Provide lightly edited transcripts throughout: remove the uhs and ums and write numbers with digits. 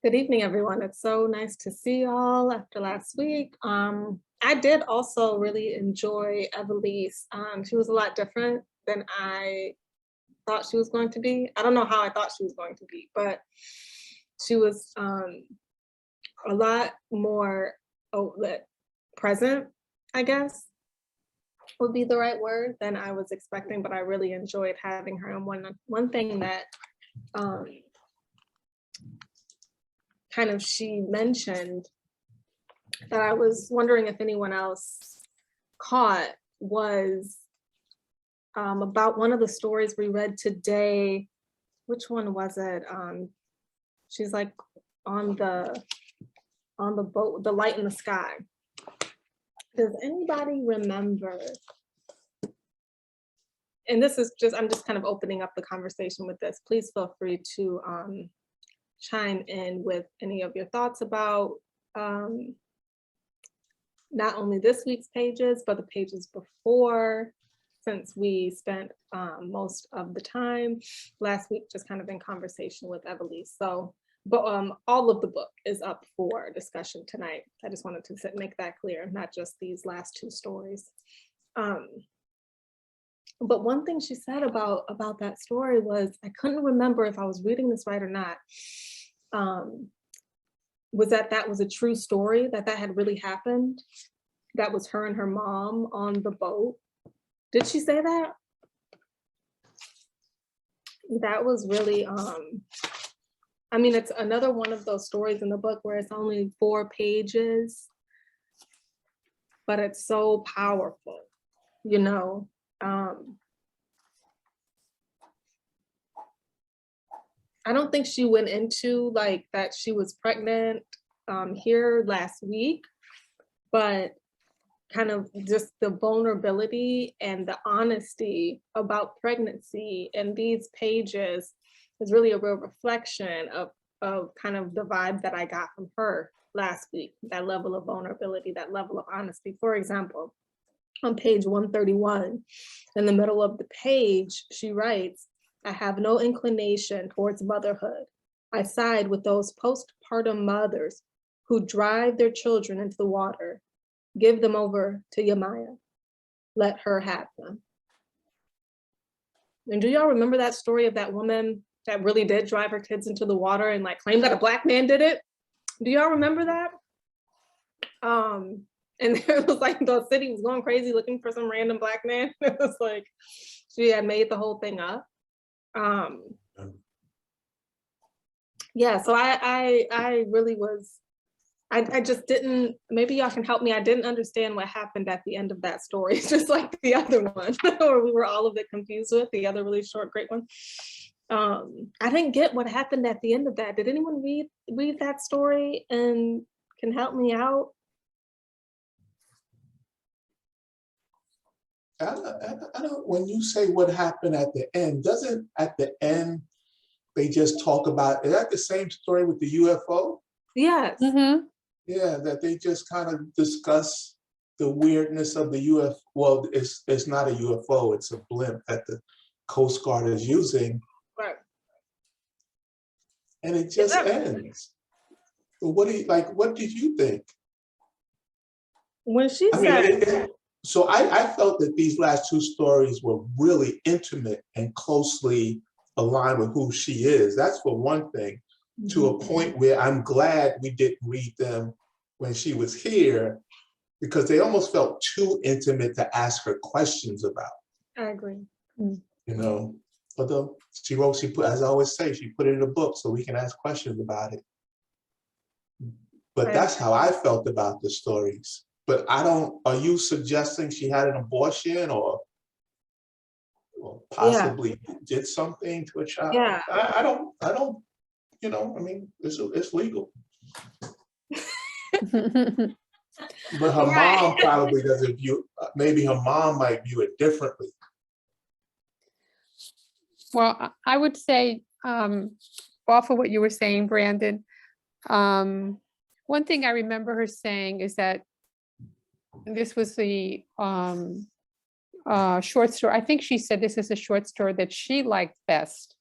Good evening, everyone. It's so nice to see y'all after last week. I did also really enjoy Ivelisse. She was a lot different than I thought she was going to be. I don't know how I thought she was going to be, but she was a lot more present, I guess would be the right word, than I was expecting, but I really enjoyed having her. And one thing that kind of she mentioned that I was wondering if anyone else caught was about one of the stories we read today. Which one was it? She's like on the boat, the light in the sky. Does anybody remember? And this is just, I'm just kind of opening up the conversation with this. Please feel free to chime in with any of your thoughts about not only this week's pages, but the pages before, since we spent most of the time last week just kind of in conversation with Ivelisse. So, but all of the book is up for discussion tonight. I just wanted to make that clear, not just these last two stories. But one thing she said about that story was, I couldn't remember if I was reading this right or not, was that was a true story, that had really happened. That was her and her mom on the boat. Did she say that? That was really, I mean, it's another one of those stories in the book where it's only 4 pages, but it's so powerful, you know? I don't think she went into like that she was pregnant here last week, but kind of just the vulnerability and the honesty about pregnancy in these pages is really a real reflection of kind of the vibe that I got from her last week, that level of vulnerability, that level of honesty. For example, on page 131, in the middle of the page, she writes, "I have no inclination towards motherhood. I side with those postpartum mothers who drive their children into the water. Give them over to Yamaya. Let her have them." And do y'all remember that story of that woman that really did drive her kids into the water and like claimed that a Black man did it? Do y'all remember that? And it was like the city was going crazy looking for some random Black man. It was like she had made the whole thing up. Yeah, so I really was, I just didn't, maybe y'all can help me. I didn't understand what happened at the end of that story, just like the other one, or we were all a bit confused with the other really short, great one. I didn't get what happened at the end of that. Did anyone read that story and can help me out? I don't, when you say what happened at the end, doesn't at the end, they just talk about, is that the same story with the UFO? Yes. Mm-hmm. Yeah, that they just kind of discuss the weirdness of the UFO. Well, it's not a UFO, it's a blimp that the Coast Guard is using. Right. And it just ends. But what did you think? When she said, so I felt that these last two stories were really intimate and closely aligned with who she is. That's for one thing, to a point where I'm glad we didn't read them when she was here, because they almost felt too intimate to ask her questions about. I agree. You know, although she put, as I always say, she put it in a book so we can ask questions about it. But that's how I felt about the stories. But are you suggesting she had an abortion or possibly did something to a child? Yeah. I don't, you know, I mean, it's legal. But her mom probably doesn't view, maybe her mom might view it differently. Well, I would say, off of what you were saying, Brandon, one thing I remember her saying is that this was the short story. I think she said this is a short story that she liked best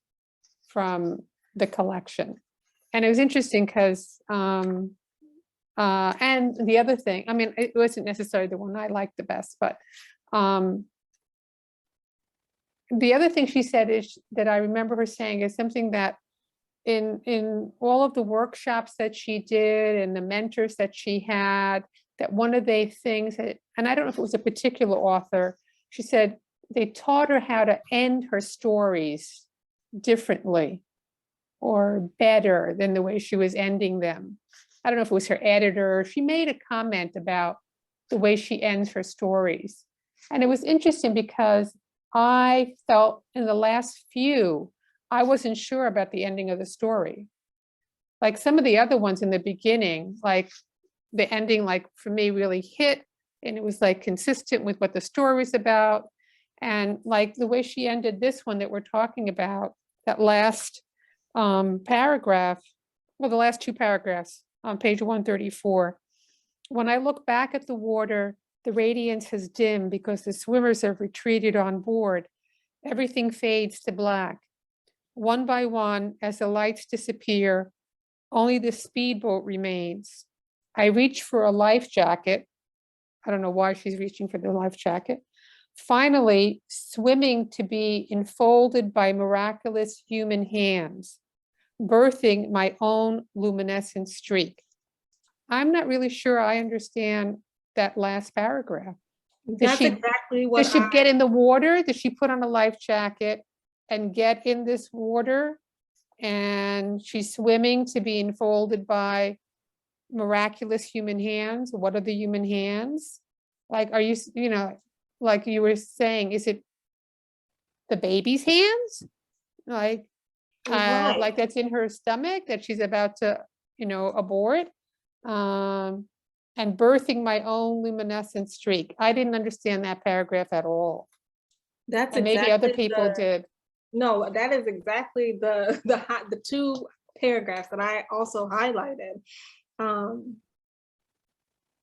from the collection. And it was interesting because, and the other thing, I mean, it wasn't necessarily the one I liked the best, but the other thing she said is that I remember her saying is something that in all of the workshops that she did and the mentors that she had, that one of the things that, and I don't know if it was a particular author, she said they taught her how to end her stories differently or better than the way she was ending them. I don't know if it was her editor. She made a comment about the way she ends her stories. And it was interesting because I felt in the last few, I wasn't sure about the ending of the story. Like some of the other ones in the beginning, like the ending, like for me really hit, and it was like consistent with what the story was about. And like the way she ended this one that we're talking about, that last paragraph, well, the last two paragraphs on page 134. When I look back at the water, the radiance has dimmed because the swimmers have retreated on board. Everything fades to black. One by one, as the lights disappear, only the speedboat remains. I reach for a life jacket. I don't know why she's reaching for the life jacket. Finally, swimming to be enfolded by miraculous human hands, birthing my own luminescent streak. I'm not really sure I understand that last paragraph. That's exactly what Does she get in the water? Does she put on a life jacket and get in this water? And she's swimming to be enfolded by miraculous human hands. What are the human hands? Like, are you, you know, like you were saying, is it the baby's hands? Like that's in her stomach that she's about to, you know, abort. And birthing my own luminescent streak. I didn't understand that paragraph at all. That's and maybe exactly other people did. No, that is exactly the two paragraphs that I also highlighted.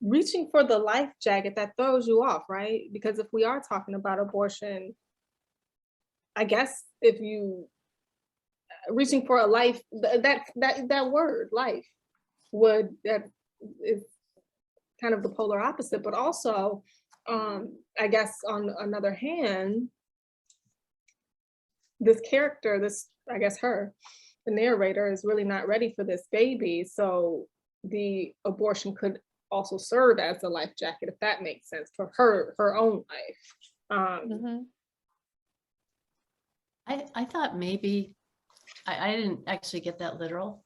Reaching for the life jacket, that throws you off, right? Because if we are talking about abortion, I guess if you reaching for a life, that word life that is kind of the polar opposite, but also I guess on another hand, this character, I guess the narrator is really not ready for this baby. So the abortion could also serve as a life jacket, if that makes sense, for her own life. I thought maybe, I didn't actually get that literal.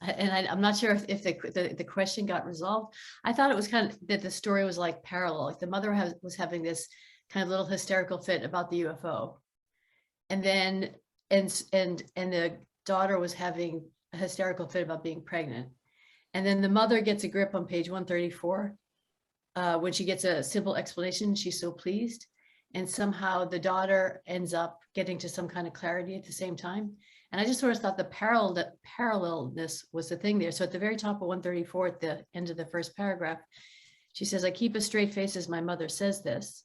And I'm not sure if the question got resolved. I thought it was kind of that the story was like parallel, like the mother was having this kind of little hysterical fit about the UFO. And then, and the daughter was having a hysterical fit about being pregnant. And then the mother gets a grip on page 134. When she gets a simple explanation, she's so pleased. And somehow the daughter ends up getting to some kind of clarity at the same time. And I just sort of thought the parallelness was the thing there. So at the very top of 134, at the end of the first paragraph, she says, I keep a straight face as my mother says this.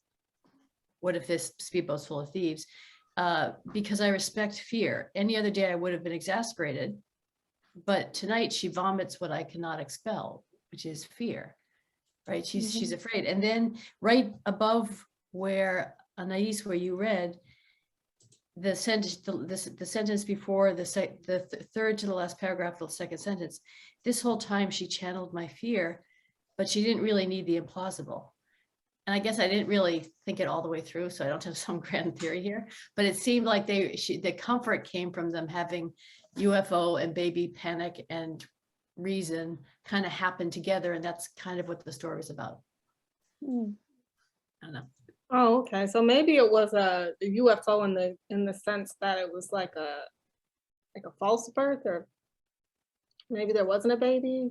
What if this speedboat's full of thieves? Because I respect fear. Any other day I would have been exasperated. But tonight she vomits what I cannot expel, which is fear, right? She's afraid. And then right above where Anais, where you read, the sentence before the third to the last paragraph of the second sentence, this whole time she channeled my fear, but she didn't really need the implausible. And I guess I didn't really think it all the way through, so I don't have some grand theory here, but it seemed like the comfort came from them having UFO and baby panic and reason kind of happen together. And that's kind of what the story was about. I don't know. Oh, okay. So maybe it was a UFO in the sense that it was like a false birth, or maybe there wasn't a baby.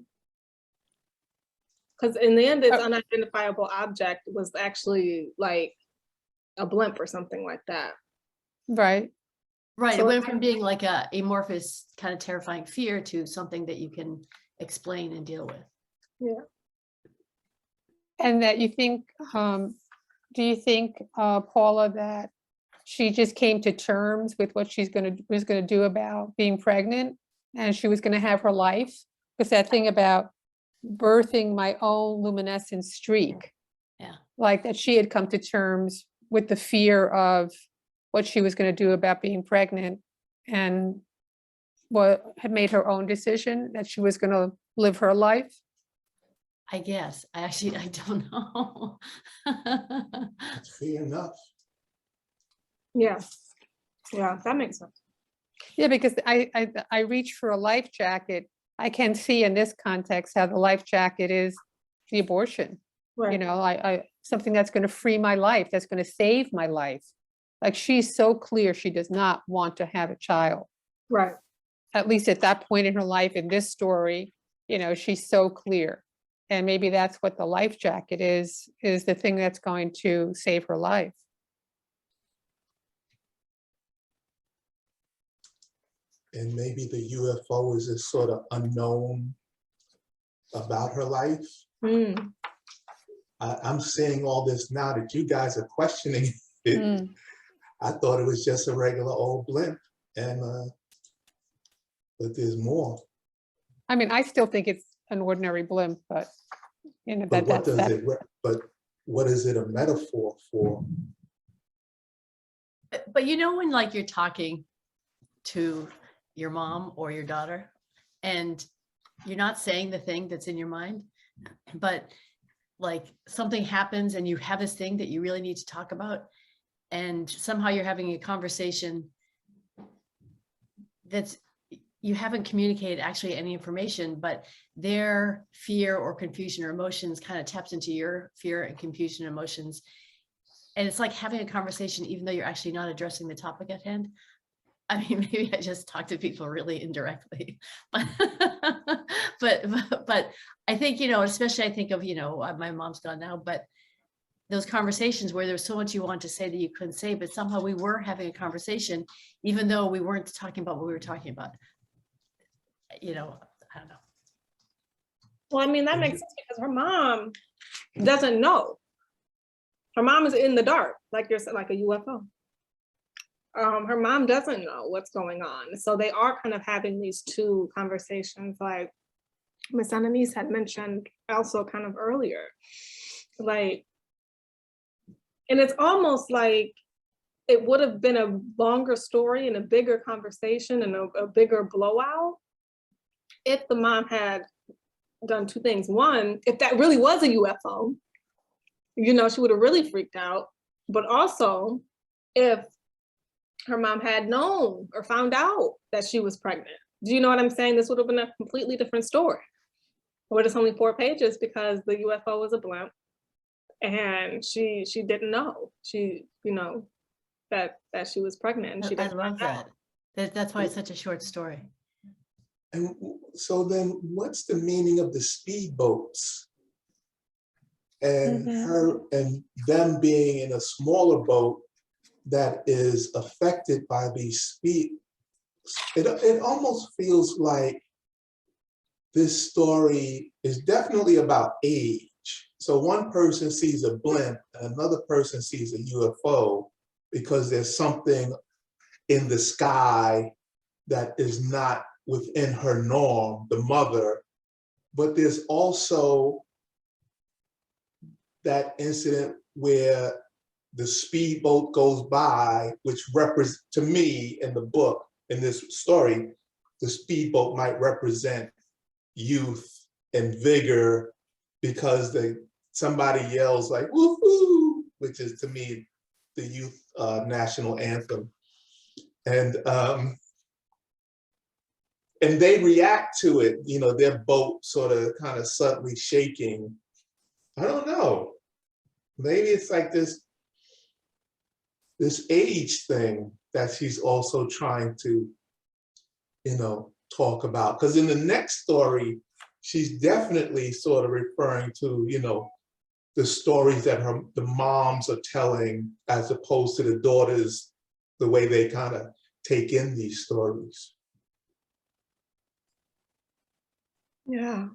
Because in the end, this unidentifiable object was actually like a blimp or something like that. Right. Right. So it went from being like a amorphous kind of terrifying fear to something that you can explain and deal with. Yeah. And that you think, do you think, Paula, that she just came to terms with what was going to do about being pregnant and she was going to have her life. Because that thing about birthing my own luminescent streak. Yeah. Like that she had come to terms with the fear of what she was going to do about being pregnant, and what had made her own decision that she was going to live her life. I guess. I don't know. That's fair enough. Yeah. Yeah, that makes sense. Yeah, because I reached for a life jacket. I can see in this context how the life jacket is the abortion. You Right. know, I something that's going to free my life, that's going to save my life. Like she's so clear she does not want to have a child. Right. At least at that point in her life, in this story, you know, she's so clear. And maybe that's what the life jacket is the thing that's going to save her life. And maybe the UFO is this sort of unknown about her life. Mm. I'm saying all this now that you guys are questioning it. Mm. I thought it was just a regular old blimp, and but there's more. I mean, I still think it's an ordinary blimp, but you know, But what that's does that. it? But what is it a metaphor for? But you know, when like you're talking to your mom or your daughter and you're not saying the thing that's in your mind, but like something happens and you have this thing that you really need to talk about, and somehow you're having a conversation that's, you haven't communicated actually any information, but their fear or confusion or emotions kind of taps into your fear and confusion emotions. And it's like having a conversation, even though you're actually not addressing the topic at hand. I mean, maybe I just talk to people really indirectly, but but I think, you know, especially I think of, you know, my mom's gone now, but those conversations where there's so much you want to say that you couldn't say, but somehow we were having a conversation, even though we weren't talking about what we were talking about. You know, I don't know. Well, I mean, that makes sense because her mom doesn't know. Her mom is in the dark, like you're saying, like a UFO. Her mom doesn't know what's going on. So they are kind of having these two conversations, like Miss Annalise had mentioned also kind of earlier. Like, and it's almost like it would have been a longer story and a bigger conversation and a bigger blowout if the mom had done two things. One, if that really was a UFO, you know, she would have really freaked out. But also, if her mom had known or found out that she was pregnant. Do you know what I'm saying? This would have been a completely different story. But it's only 4 pages because the UFO was a blimp. And she didn't know. She, you know, that she was pregnant. And she I didn't love find out. that. That's why it's such a short story. And so then what's the meaning of the speedboats? And her and them being in a smaller boat that is affected by these speed. It almost feels like this story is definitely about age. So one person sees a blimp and another person sees a UFO because there's something in the sky that is not within her norm, the mother. But there's also that incident where the speedboat goes by, which represents, to me in the book, in this story, the speedboat might represent youth and vigor because somebody yells like woohoo, which is to me the youth national anthem. And they react to it, you know, their boat sort of kind of subtly shaking. I don't know. Maybe it's like this age thing that she's also trying to, you know, talk about. Because in the next story, she's definitely sort of referring to, you know, the stories that the moms are telling as opposed to the daughters, the way they kind of take in these stories. Yeah.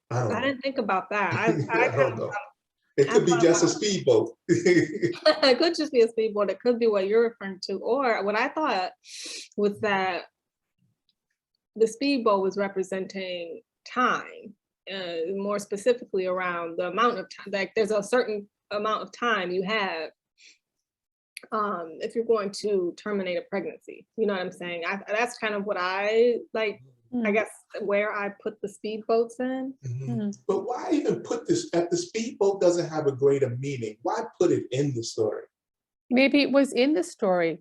I don't know. I didn't think about that. I don't know. It could be just a speedboat. It could just be a speedboat. It could be what you're referring to. Or what I thought was that the speedboat was representing time, more specifically around the amount of time. Like there's a certain amount of time you have if you're going to terminate a pregnancy. You know what I'm saying? That's kind of what I like. I guess where I put the speedboats in. But why even put this at the speedboat doesn't have a greater meaning? Why put it in the story? Maybe it was in the story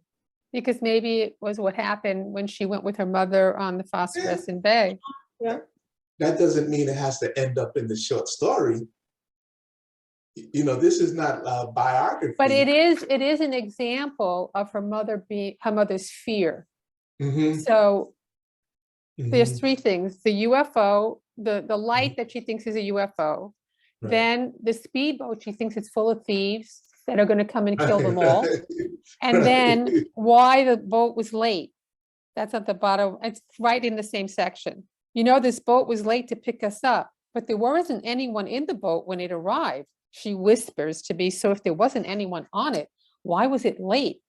because maybe it was what happened when she went with her mother on the Phosphorescent Bay. Yeah. That doesn't mean it has to end up in the short story. You know, this is not a biography. But it is an example of her mother's fear. So there's three things: the UFO, the light that she thinks is a UFO, Right. then the speedboat, she thinks it's full of thieves that are going to come and kill them all, and then why the boat was late. That's at the bottom. It's right in the same section. You know, this boat was late to pick us up, but there wasn't anyone in the boat when it arrived. She whispers to me, so if there wasn't anyone on it, why was it late?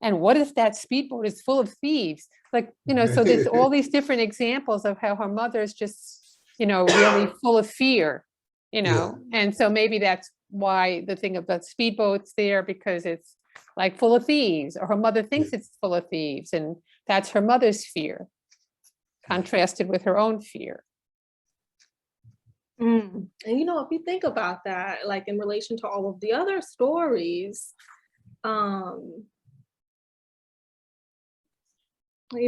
And what if that speedboat is full of thieves? Like, you know, so there's all these different examples of how her mother is just, you know, really full of fear, you know, and so maybe that's why the thing about speedboats there, because it's like full of thieves, or her mother thinks it's full of thieves, and that's her mother's fear, contrasted with her own fear. And you know, if you think about that, like in relation to all of the other stories, you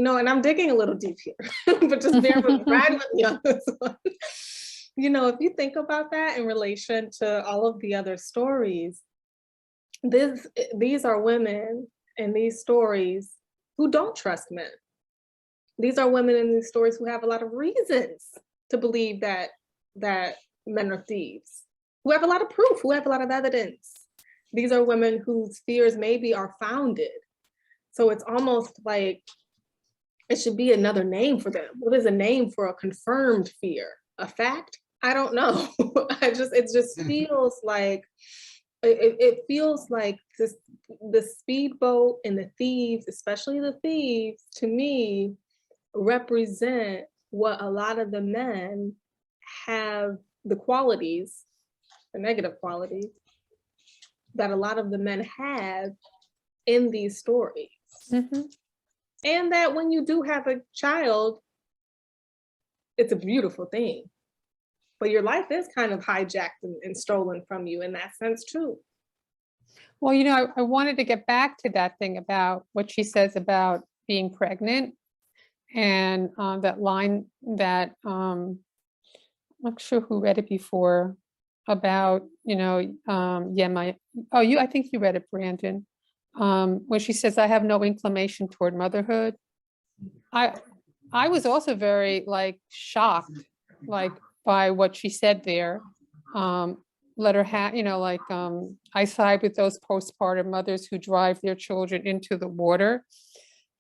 know, and I'm digging a little deep here, but just bear with me on this one. You know, if you think about that in relation to all of the other stories, these are women in these stories who don't trust men. These are women in these stories who have a lot of reasons to believe that men are thieves, who have a lot of proof, who have a lot of evidence. These are women whose fears maybe are founded. So it's almost like it should be another name for them. What is a name for a confirmed fear? A fact? I don't know. It just feels like, it feels like the speedboat and the thieves, especially the thieves, to me, represent what a lot of the men have, the qualities, the negative qualities, that a lot of the men have in these stories. And that when you do have a child, it's a beautiful thing. But your life is kind of hijacked and stolen from you in that sense too. Well, you know, I wanted to get back to that thing about what she says about being pregnant, and that line that I'm not sure who read it before, about, you know, I think you read it, Brandon, when she says, I have no inclination toward motherhood. I was also very like shocked, like, by what she said there. Let her have, you know, like, I side with those postpartum mothers who drive their children into the water,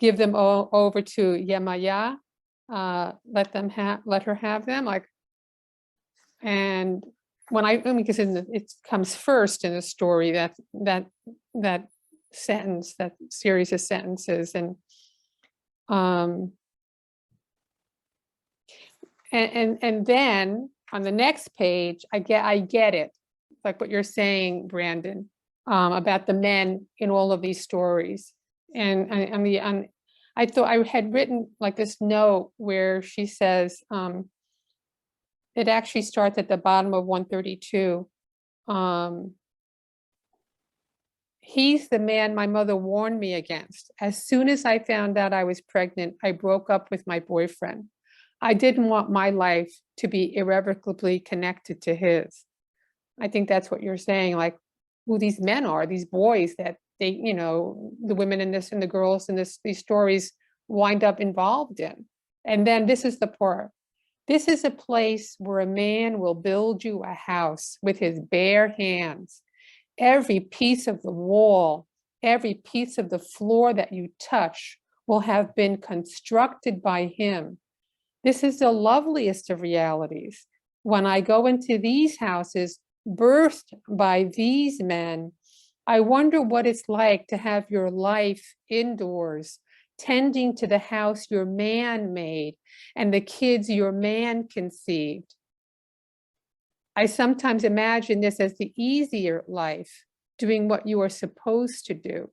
give them all over to Yemaya, let her have them, like, and because it comes first in the story, that sentence, that series of sentences, and then on the next page, I get it, like what you're saying, Brandon, about the men in all of these stories. And I thought I had written like this note where she says, it actually starts at the bottom of 132. He's the man my mother warned me against. As soon as I found out I was pregnant, I broke up with my boyfriend. I didn't want my life to be irrevocably connected to his. I think that's what you're saying, like who these men are, these boys that they, you know, the women in this and the girls in these stories wind up involved in. And then this is the part. This is a place where a man will build you a house with his bare hands. Every piece of the wall, every piece of the floor that you touch will have been constructed by him. This is the loveliest of realities. When I go into these houses, birthed by these men, I wonder what it's like to have your life indoors, tending to the house your man made and the kids your man conceived. I sometimes imagine this as the easier life, doing what you are supposed to do.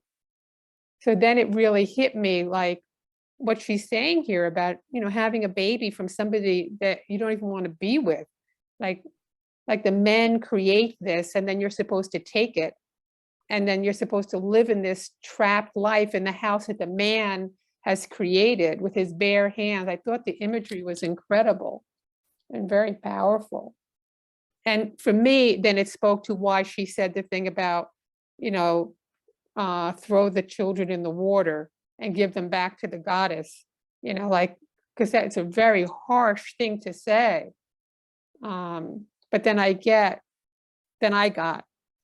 So then it really hit me, like what she's saying here about, you know, having a baby from somebody that you don't even want to be with. Like the men create this and then you're supposed to take it. And then you're supposed to live in this trapped life in the house that the man has created with his bare hands. I thought the imagery was incredible and very powerful. And for me, then it spoke to why she said the thing about, you know, throw the children in the water and give them back to the goddess, you know, like, because that's a very harsh thing to say. But then I got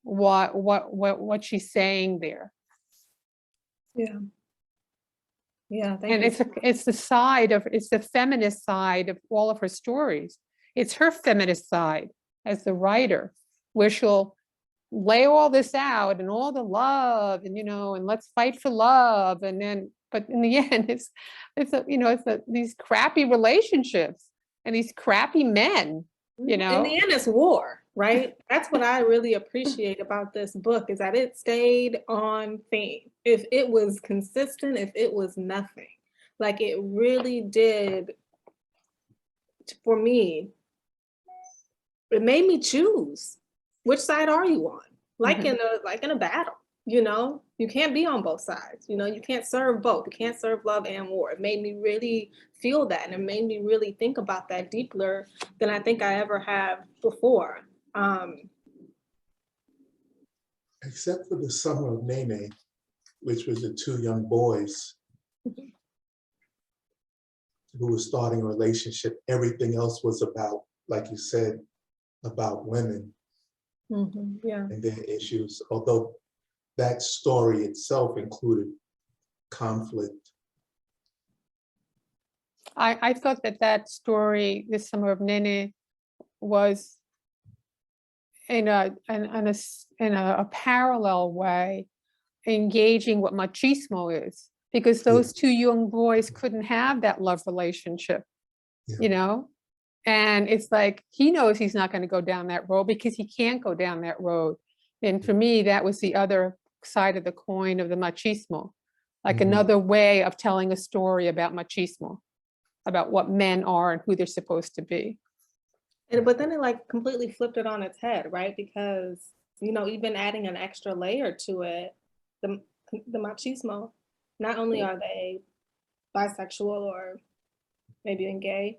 what she's saying there. Yeah. Yeah. Thank And you. it's the feminist side of all of her stories. It's her feminist side as the writer, where she'll lay all this out and all the love and, you know, and let's fight for love. And then, but in the end, these crappy relationships and these crappy men, you know. In the end, it's war, right? That's what I really appreciate about this book, is that it stayed on theme. If it was consistent, if it was nothing, like it really did for me, it made me choose which side are you on, like in a battle. You know, you can't be on both sides. You know, you can't serve both. You can't serve love and war. It made me really feel that, and it made me really think about that deeper than I think I ever have before. Except for the Summer of Nene, which was the two young boys who were starting a relationship. Everything else was about, like you said, about women Yeah. and their issues, although that story itself included conflict. I thought that story, The Summer of Nene, was in a parallel way engaging what machismo is, because those two young boys couldn't have that love relationship, you know? And it's like, he knows he's not going to go down that road because he can't go down that road. And for me, that was the other side of the coin of the machismo, like another way of telling a story about machismo, about what men are and who they're supposed to be. But then it like completely flipped it on its head, right? Because, you know, even adding an extra layer to it, the machismo, not only are they bisexual or maybe even gay,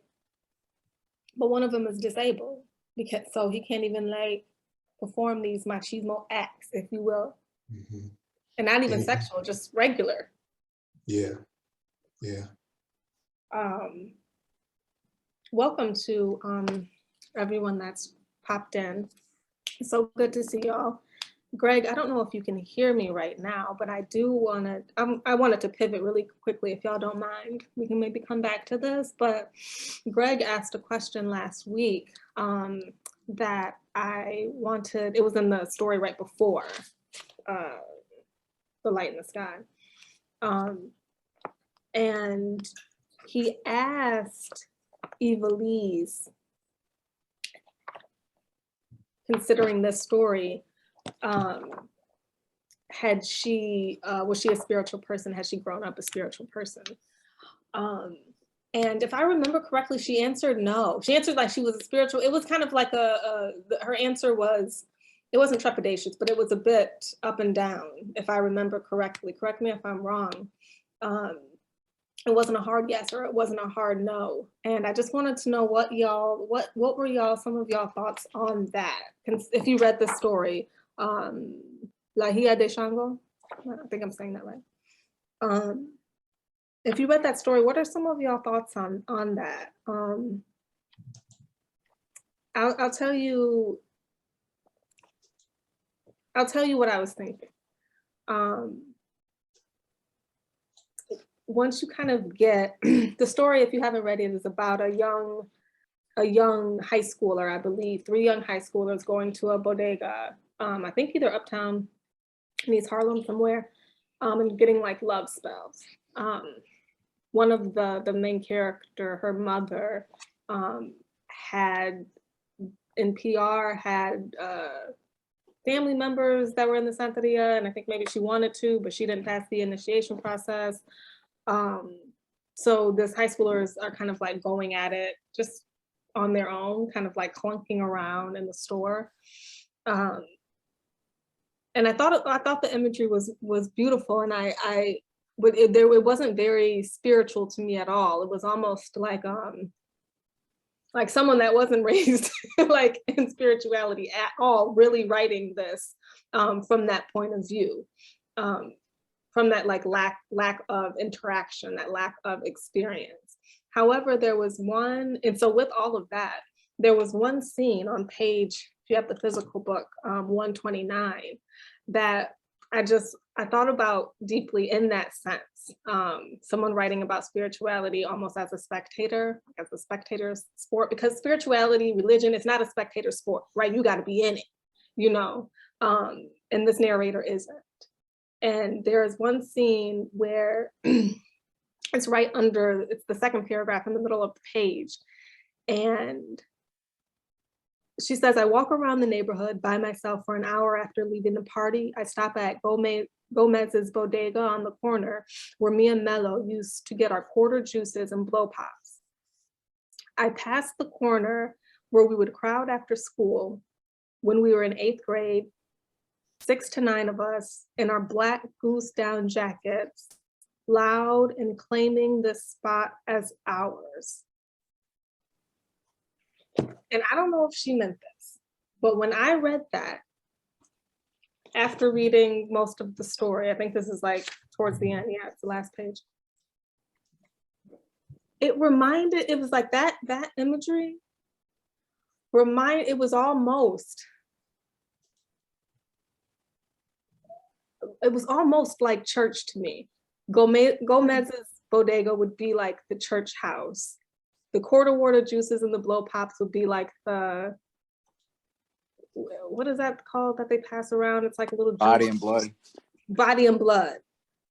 but one of them is disabled, because so he can't even like perform these machismo acts, if you will, and not even sexual, just regular. Yeah. Welcome to everyone that's popped in. It's so good to see y'all. Greg, I don't know if you can hear me right now, but I do want to, I wanted to pivot really quickly, if y'all don't mind. We can maybe come back to this, but Greg asked a question last week that I wanted, it was in the story right before The Light in the Sky. And he asked Ivelisse, considering this story, was she a spiritual person? Had she grown up a spiritual person? And if I remember correctly, she answered no. She answered like she was a spiritual. It was kind of like her answer was, it wasn't trepidatious, but it was a bit up and down, if I remember correctly. Correct me if I'm wrong. It wasn't a hard yes or it wasn't a hard no. And I just wanted to know what were some of y'all thoughts on that? If you read the story, La Hija de Shango, I think I'm saying that right. If you read that story, what are some of y'all thoughts on that? I'll tell you what I was thinking. Once you kind of get the story, if you haven't read it, is about a young high schooler, I believe, 3 young high schoolers going to a bodega, I think either uptown in East Harlem somewhere, and getting like love spells. one of the main character, her mother, had in PR had family members that were in the Santeria, and I think maybe she wanted to, but she didn't pass the initiation process. So this high schoolers are kind of like going at it just on their own, kind of like clunking around in the store. And I thought the imagery was beautiful, and but it wasn't very spiritual to me at all. It was almost like someone that wasn't raised like in spirituality at all, really writing this from that point of view, from that like lack of interaction, that lack of experience. However, there was one, and so with all of that, there was one scene on page, if you have the physical book, 129, that I thought about deeply in that sense. Someone writing about spirituality almost as a spectator sport, because spirituality, religion, it's not a spectator sport, right? You got to be in it, you know, and this narrator isn't. And there's one scene where it's right under, it's the second paragraph in the middle of the page. And she says, I walk around the neighborhood by myself for an hour after leaving the party. I stop at Gomez's bodega on the corner where me and Mello used to get our quarter juices and blow pops. I pass the corner where we would crowd after school when we were in 8th grade, 6 to 9 of us in our black goose down jackets, loud and claiming this spot as ours. And I don't know if she meant this, but when I read that, after reading most of the story, I think this is like towards the end, yeah, it's the last page. It was like that imagery, it was almost like church to me. Gomez's bodega would be like the church house. The quarter water juices and the blow pops would be like the, what is that called that they pass around? It's like a little Body and blood. Body and blood.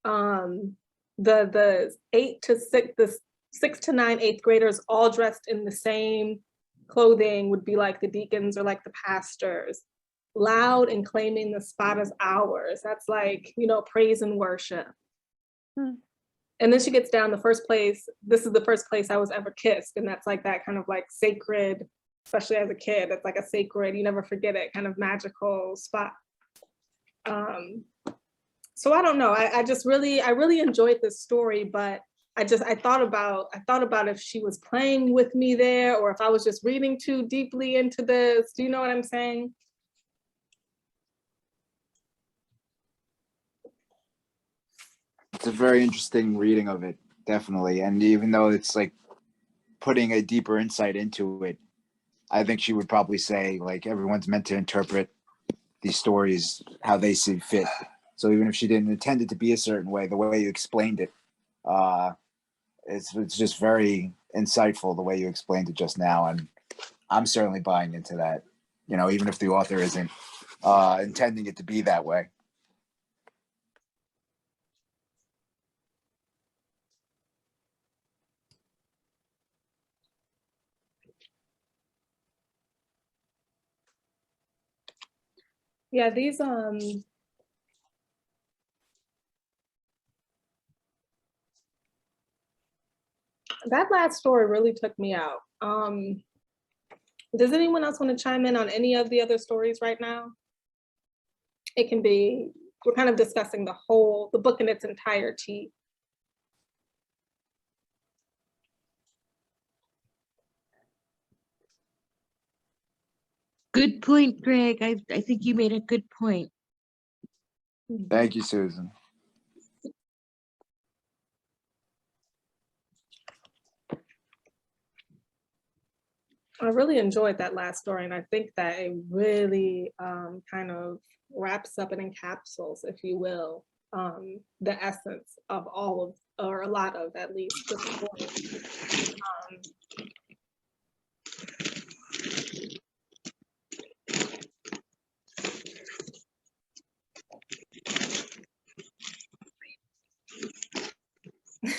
The 6 to 9 8th graders all dressed in the same clothing would be like the deacons or like the pastors, loud and claiming the spot as ours. That's like, you know, praise and worship. And then she gets down, this is the first place I was ever kissed. And that's like that kind of like sacred, especially as a kid, it's like a sacred, you never forget it, kind of magical spot. So I don't know, I really enjoyed this story, but I thought about if she was playing with me there, or if I was just reading too deeply into this. Do you know what I'm saying? It's a very interesting reading of it, definitely. And even though it's like putting a deeper insight into it, I think she would probably say like everyone's meant to interpret these stories how they see fit. So even if she didn't intend it to be a certain way, the way you explained it, it's just very insightful the way you explained it just now. And I'm certainly buying into that, you know, even if the author isn't intending it to be that way. Yeah, these that last story really took me out. Does anyone else want to chime in on any of the other stories right now? It can be, we're kind of discussing the book in its entirety. Good point, Greg. I think you made a good point. Thank you, Susan. I really enjoyed that last story, and I think that it really kind of wraps up and encapsulates, if you will, the essence of all of, or a lot of at least, the story.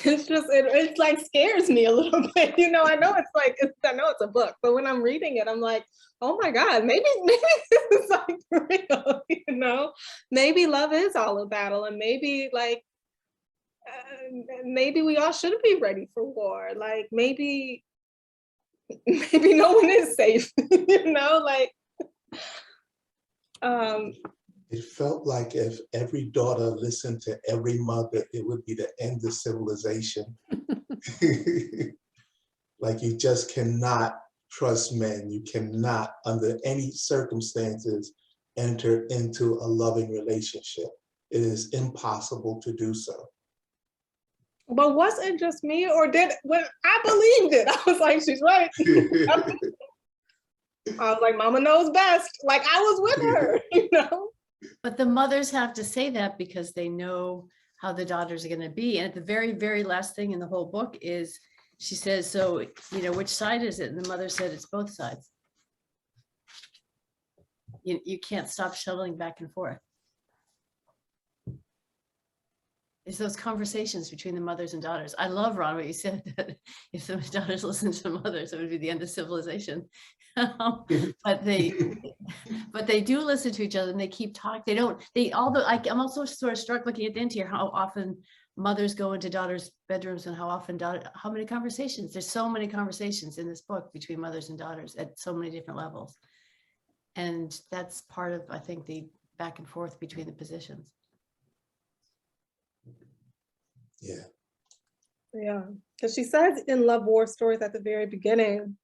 it's just, it's like scares me a little bit. You know, I know it's like, I know it's a book, but when I'm reading it, I'm like, oh my God, maybe this is like for real, you know? Maybe love is all a battle, and maybe like, maybe we all shouldn't be ready for war. Like maybe no one is safe, you know, like, It felt like if every daughter listened to every mother, it would be the end of civilization. Like you just cannot trust men. You cannot, under any circumstances, enter into a loving relationship. It is impossible to do so. but was it just me, or when I believed it, I was like, she's right. I was like, mama knows best. Like I was with her, you know? But the mothers have to say that because they know how the daughters are going to be. And at the very, very last thing in the whole book is, she says, so, you know, which side is it? And the mother said, it's both sides. You can't stop shuttling back and forth. It's those conversations between the mothers and daughters. I love, Ron, what you said, that if the daughters listen to the mothers, it would be the end of civilization. But they do listen to each other, and they keep talking. I'm also sort of struck looking at the end here, how often mothers go into daughters' bedrooms and how many conversations. There's so many conversations in this book between mothers and daughters at so many different levels. And that's part of, I think, the back and forth between the positions. Yeah. Yeah, because she says in Love War Stories at the very beginning,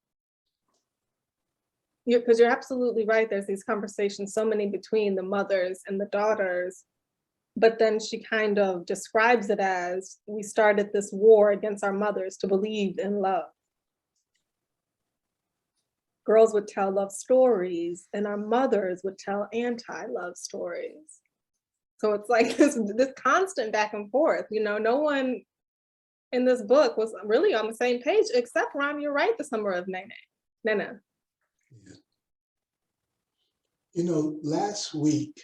because you're absolutely right, there's these conversations, so many between the mothers and the daughters, but then she kind of describes it as, we started this war against our mothers to believe in love. Girls would tell love stories, and our mothers would tell anti-love stories. So it's like this constant back and forth, you know, no one in this book was really on the same page, except Ron, you're right, the Summer of Nene. Yeah. You know, last week,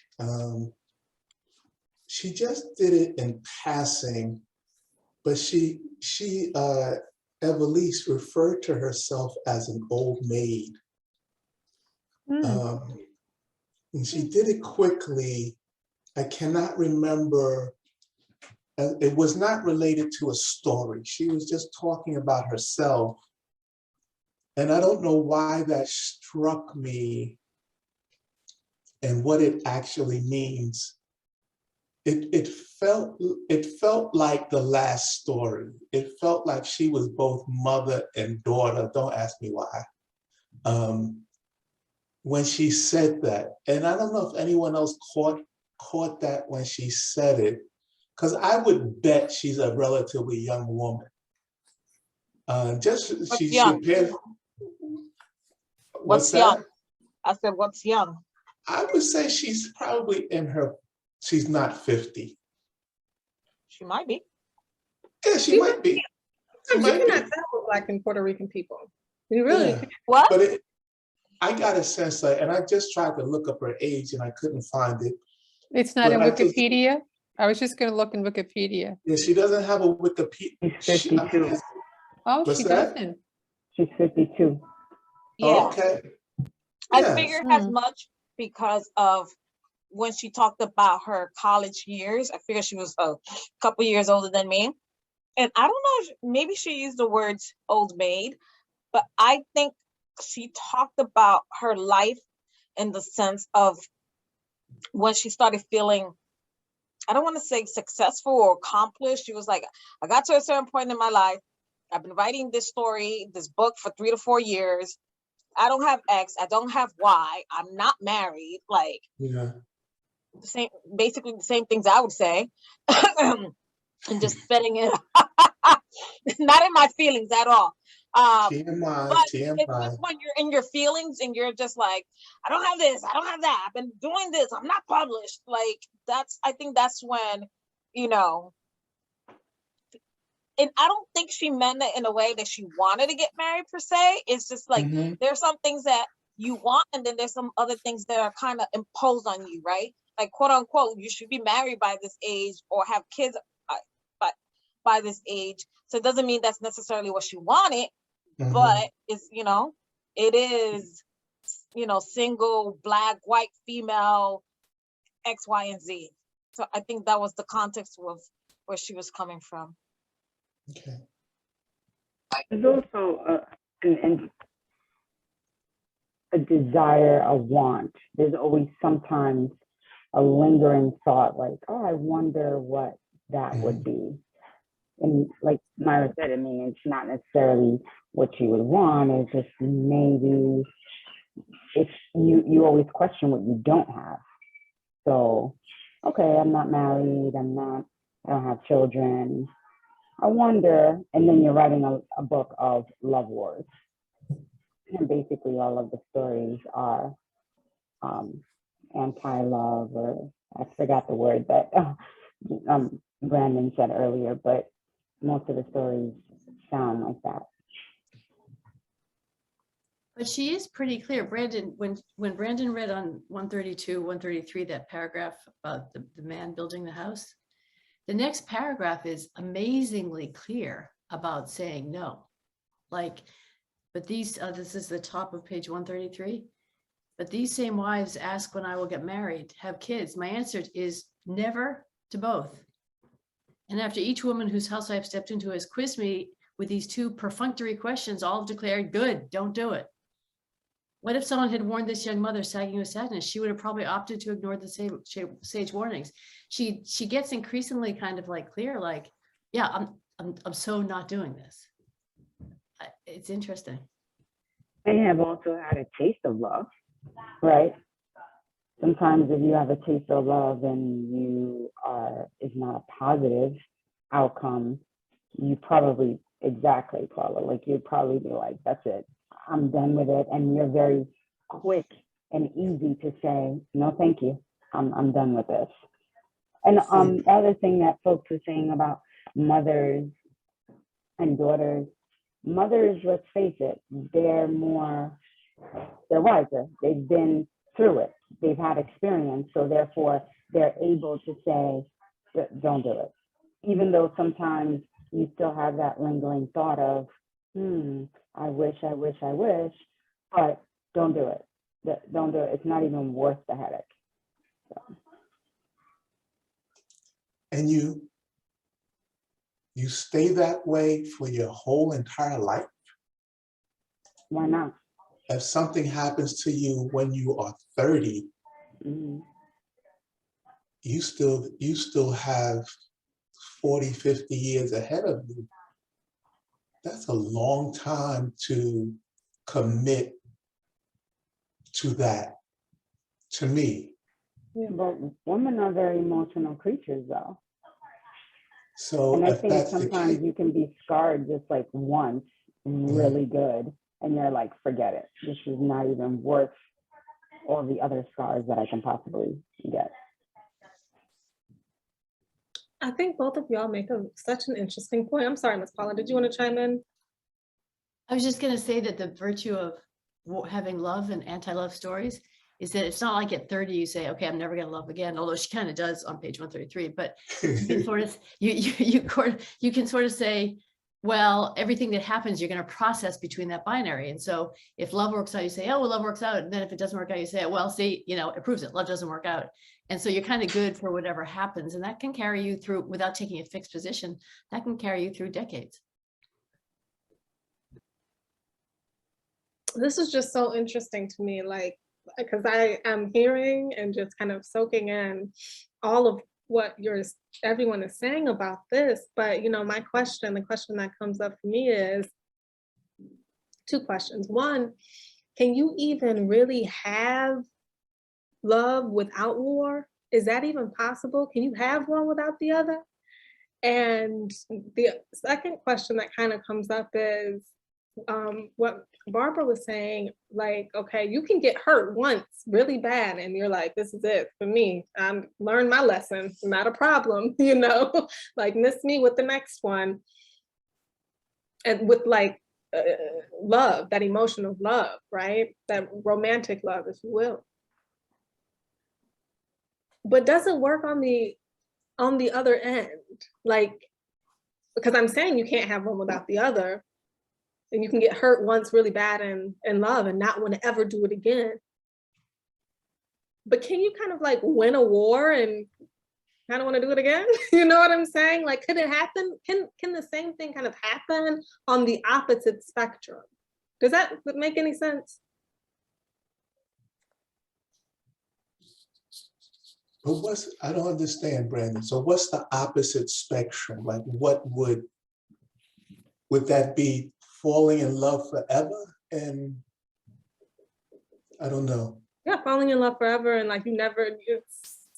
she just did it in passing, but Ivelisse referred to herself as an old maid. And she did it quickly. I cannot remember. It was not related to a story. She was just talking about herself. And I don't know why that struck me and what it actually means. It felt like the last story. It felt like she was both mother and daughter. Don't ask me why. When she said that, and I don't know if anyone else caught that when she said it, because I would bet she's a relatively young woman. What's young? What's young? that? I said, what's young? I would say she's probably she's not 50. She might be. Yeah, she might be. You cannot tell with Black and Puerto Rican people. You really can't. What? But I got a sense and I just tried to look up her age and I couldn't find it. It's not in But Wikipedia? I was just going to look in Wikipedia. Yeah, she doesn't have a Wikipedia. She's 52. Oh, What's she that? doesn't. She's 52. Yeah. Oh, okay. I Yes. figured as much because of when she talked about her college years. I figured she was a couple years older than me. And I don't know if maybe she used the words old maid, but I think she talked about her life in the sense of when she started feeling, I don't want to say successful or accomplished. She was like, I got to a certain point in my life. I've been writing this book for 3 to 4 years. I don't have X, I don't have Y, I'm not married. Like, Yeah. basically the same things I would say. And just spitting it not in my feelings at all. TMI, But TMI. it's just when you're in your feelings and you're just like, I don't have this, I don't have that, I've been doing this, I'm not published. Like, I think that's when, you know, and I don't think she meant it in a way that she wanted to get married per se. It's just like, there's some things that you want, and then there's some other things that are kind of imposed on you, right? Like, quote unquote, you should be married by this age or have kids. But by this age. So it doesn't mean that's necessarily what she wanted, Mhm. but it's, it is, single, black, white, female, X, Y, and Z. So I think that was the context of where she was coming from. Okay. There's also a desire, a want. There's always sometimes a lingering thought like, oh, I wonder what that would be. And like Myra said, I mean, it's not necessarily what you would want. It's just maybe if you always question what you don't have. So, okay, I'm not married. I don't have children. I wonder, and then you're writing a book of love wars. And basically all of the stories are anti-love, or I forgot the word that Brandon said earlier, but most of the stories sound like that. But she is pretty clear. Brandon, when Brandon read on 132, 133, that paragraph about the man building the house, the next paragraph is amazingly clear about saying no. Like, but these, this is the top of page 133. But these same wives ask when I will get married, have kids. My answer is never to both. And after each woman whose house I have stepped into has quizzed me with these two perfunctory questions, all have declared, good, don't do it. What if someone had warned this young mother sagging with sadness? She would have probably opted to ignore the sage warnings. She gets increasingly kind of like clear, like, yeah, I'm so not doing this. It's interesting. They have also had a taste of love, right? Sometimes if you have a taste of love and it's not a positive outcome, you probably, exactly, Paula, like you'd probably be like, that's it, I'm done with it. And you're very quick and easy to say, no, thank you, I'm done with this. And the other thing that folks are saying about mothers and daughters, mothers, let's face it, they're wiser. They've been through it. They've had experience. So therefore, they're able to say, don't do it. Even though sometimes you still have that lingering thought of, I wish, but don't do it. Don't do it. It's not even worth the headache. So. And you stay that way for your whole entire life? Why not? If something happens to you when you are 30, you still have 40, 50 years ahead of you. That's a long time to commit to that, to me. Yeah, but women are very emotional creatures, though. So and I if think that's sometimes the case, you can be scarred just like once, really good, and you're like, forget it. This is not even worth all the other scars that I can possibly get. I think both of y'all make such an interesting point. I'm sorry, Ms. Paula, did you want to chime in? I was just going to say that the virtue of having love and anti-love stories is that it's not like at 30 you say, okay, I'm never going to love again, although she kind of does on page 133, but you can sort of, you can sort of say, well, everything that happens, you're going to process between that binary. And so if love works out, you say, oh, well, love works out. And then if it doesn't work out, you say, well, see, it proves it. Love doesn't work out. And so you're kind of good for whatever happens. And that can carry you through, without taking a fixed position, that can carry you through decades. This is just so interesting to me, like, because I am hearing and just kind of soaking in all of what everyone is saying about this. But, my question, the question that comes up for me is two questions. One, can you even really have love without war? Is that even possible? Can you have one without the other? And the second question that kind of comes up is what Barbara was saying, like, okay, you can get hurt once really bad and you're like, this is it for me. Learned my lesson, not a problem, like miss me with the next one. And with like love, that emotional love, right? That romantic love, if you will. But doesn't work on the other end. Like, because I'm saying you can't have one without the other. And you can get hurt once really bad in love and not want to ever do it again. But can you kind of like win a war and kind of want to do it again? You know what I'm saying? Like, could it happen? Can the same thing kind of happen on the opposite spectrum? Does that make any sense? But I don't understand, Brandon. So what's the opposite spectrum? Like, what would that be, falling in love forever? And I don't know. Yeah, falling in love forever, and like you never,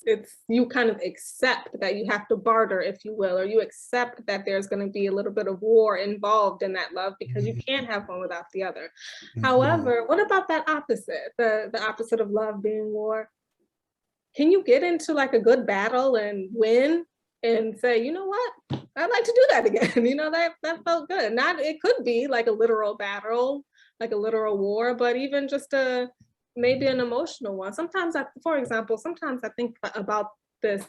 it's you kind of accept that you have to barter, if you will, or you accept that there's going to be a little bit of war involved in that love because you can't have one without the other. However, what about that opposite, the opposite of love being war? Can you get into like a good battle and win and say, you know what, I'd like to do that again? You know, that felt good. Not, it could be like a literal battle, like a literal war, but even just maybe an emotional one. Sometimes for example, sometimes I think about this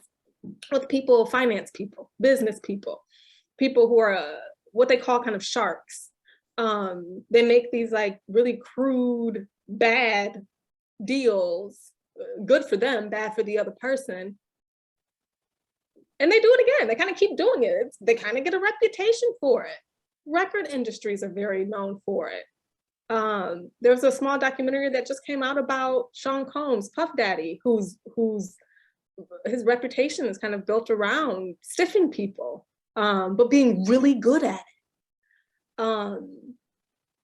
with people, finance people, business people who are what they call kind of sharks. They make these like really crude, bad deals, good for them, bad for the other person. And they do it again. They kind of keep doing it. They kind of get a reputation for it. Record industries are very known for it. There's a small documentary that just came out about Sean Combs, Puff Daddy, whose his reputation is kind of built around stiffing people, but being really good at it.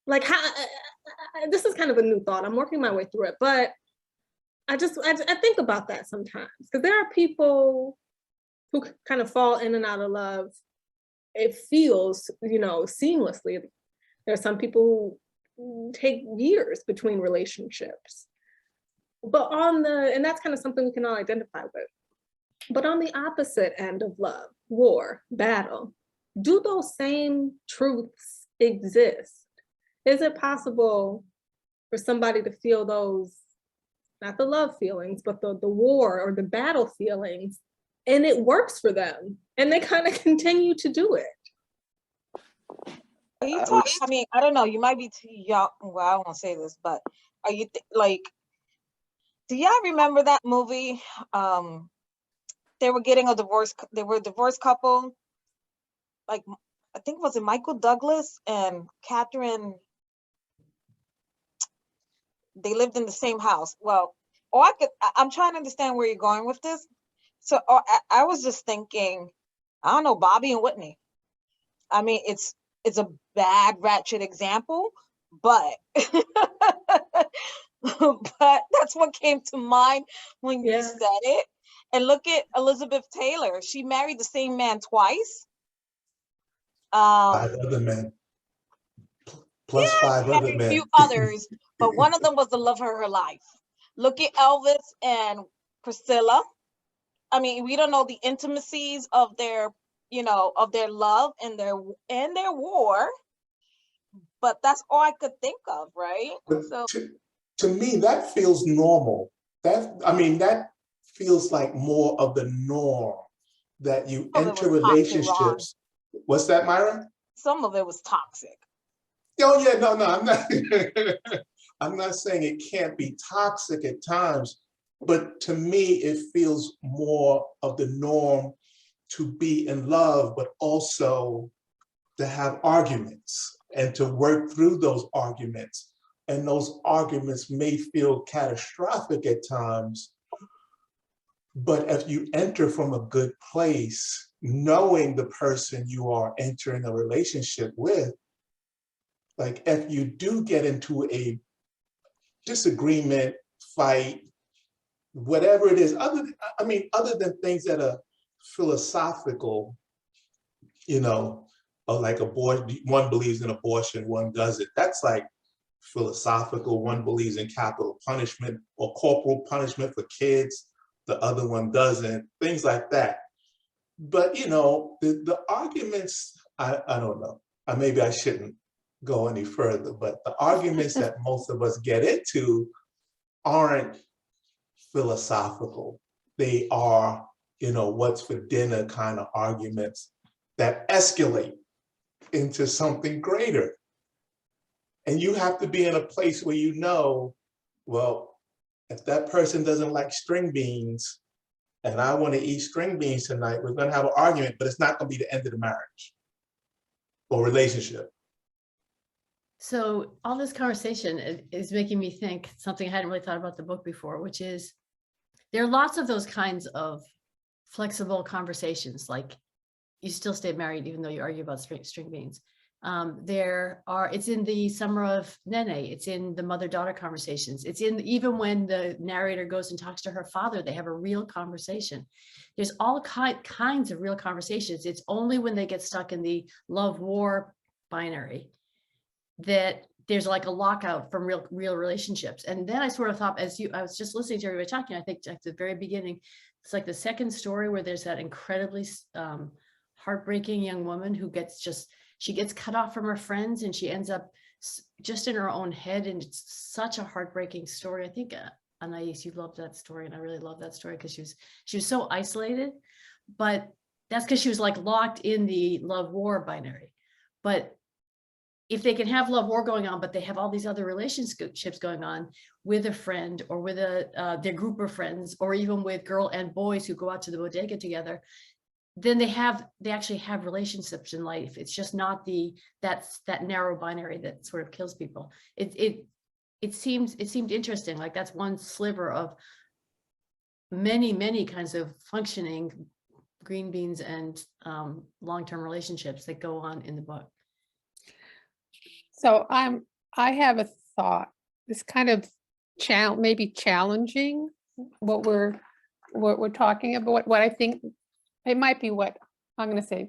Like how this is kind of a new thought. I'm working my way through it, but I think about that sometimes because there are people who kind of fall in and out of love. It feels, you know, seamlessly. There are some people who take years between relationships, but and that's kind of something we can all identify with. But on the opposite end of love, war, battle, do those same truths exist? Is it possible for somebody to feel those, not the love feelings, but the war or the battle feelings, and it works for them and they kind of continue to do it? Are you talking? I mean, I don't know. You might be too young. Well, I don't want to say this, but are you like? Do y'all remember that movie? They were getting a divorce. They were a divorced couple. Like, I think was it Michael Douglas and Catherine? They lived in the same house. Well, I'm trying to understand where you're going with this. So I was just thinking, I don't know, Bobby and Whitney. I mean, it's a bad ratchet example, but but that's what came to mind when you said it. And look at Elizabeth Taylor. She married the same man twice. 5 other men. Plus 5 other men. A few others, but one of them was the love of her life. Look at Elvis and Priscilla. I mean, we don't know the intimacies of their, you know, of their love and their war, but that's all I could think of, right? So to me, that feels normal. That feels like more of the norm, that you enter relationships. What's that, Myra? Some of it was toxic. Oh yeah, no, I'm not. I'm not saying it can't be toxic at times, but to me, it feels more of the norm to be in love, but also to have arguments and to work through those arguments. And those arguments may feel catastrophic at times, but if you enter from a good place, knowing the person you are entering a relationship with, like if you do get into a disagreement, fight, whatever it is, other than things that are philosophical, you know, like one believes in abortion, one doesn't. That's like philosophical. One believes in capital punishment or corporal punishment for kids. The other one doesn't. Things like that. But you know, the arguments, I don't know. Maybe I shouldn't go any further, but the arguments that most of us get into aren't philosophical. They are, you know, what's for dinner kind of arguments that escalate into something greater. And you have to be in a place where you know, well, if that person doesn't like string beans and I want to eat string beans tonight, we're going to have an argument, but it's not going to be the end of the marriage or relationship. So all this conversation is making me think something I hadn't really thought about the book before, which is there are lots of those kinds of flexible conversations, like you still stay married even though you argue about string beans. It's in the Summer of Nene, it's in the mother-daughter conversations, it's in even when the narrator goes and talks to her father, they have a real conversation. There's all kinds of real conversations. It's only when they get stuck in the love-war binary that there's like a lockout from real relationships. And then I sort of thought, I was just listening to everybody talking, I think at the very beginning, it's like the second story where there's that incredibly heartbreaking young woman who she gets cut off from her friends and she ends up just in her own head. And it's such a heartbreaking story. I think Anais, you loved that story. And I really love that story because she was so isolated, but that's because she was like locked in the love war binary. But if they can have love war going on, but they have all these other relationships going on with a friend or with their group of friends, or even with girl and boys who go out to the bodega together, then they actually have relationships in life. It's just not that narrow binary that sort of kills people. It seemed interesting. Like that's one sliver of many kinds of functioning green beans and long-term relationships that go on in the book. So I have a thought. It's kind of maybe challenging what we're talking about. What I think it might be what I'm going to say.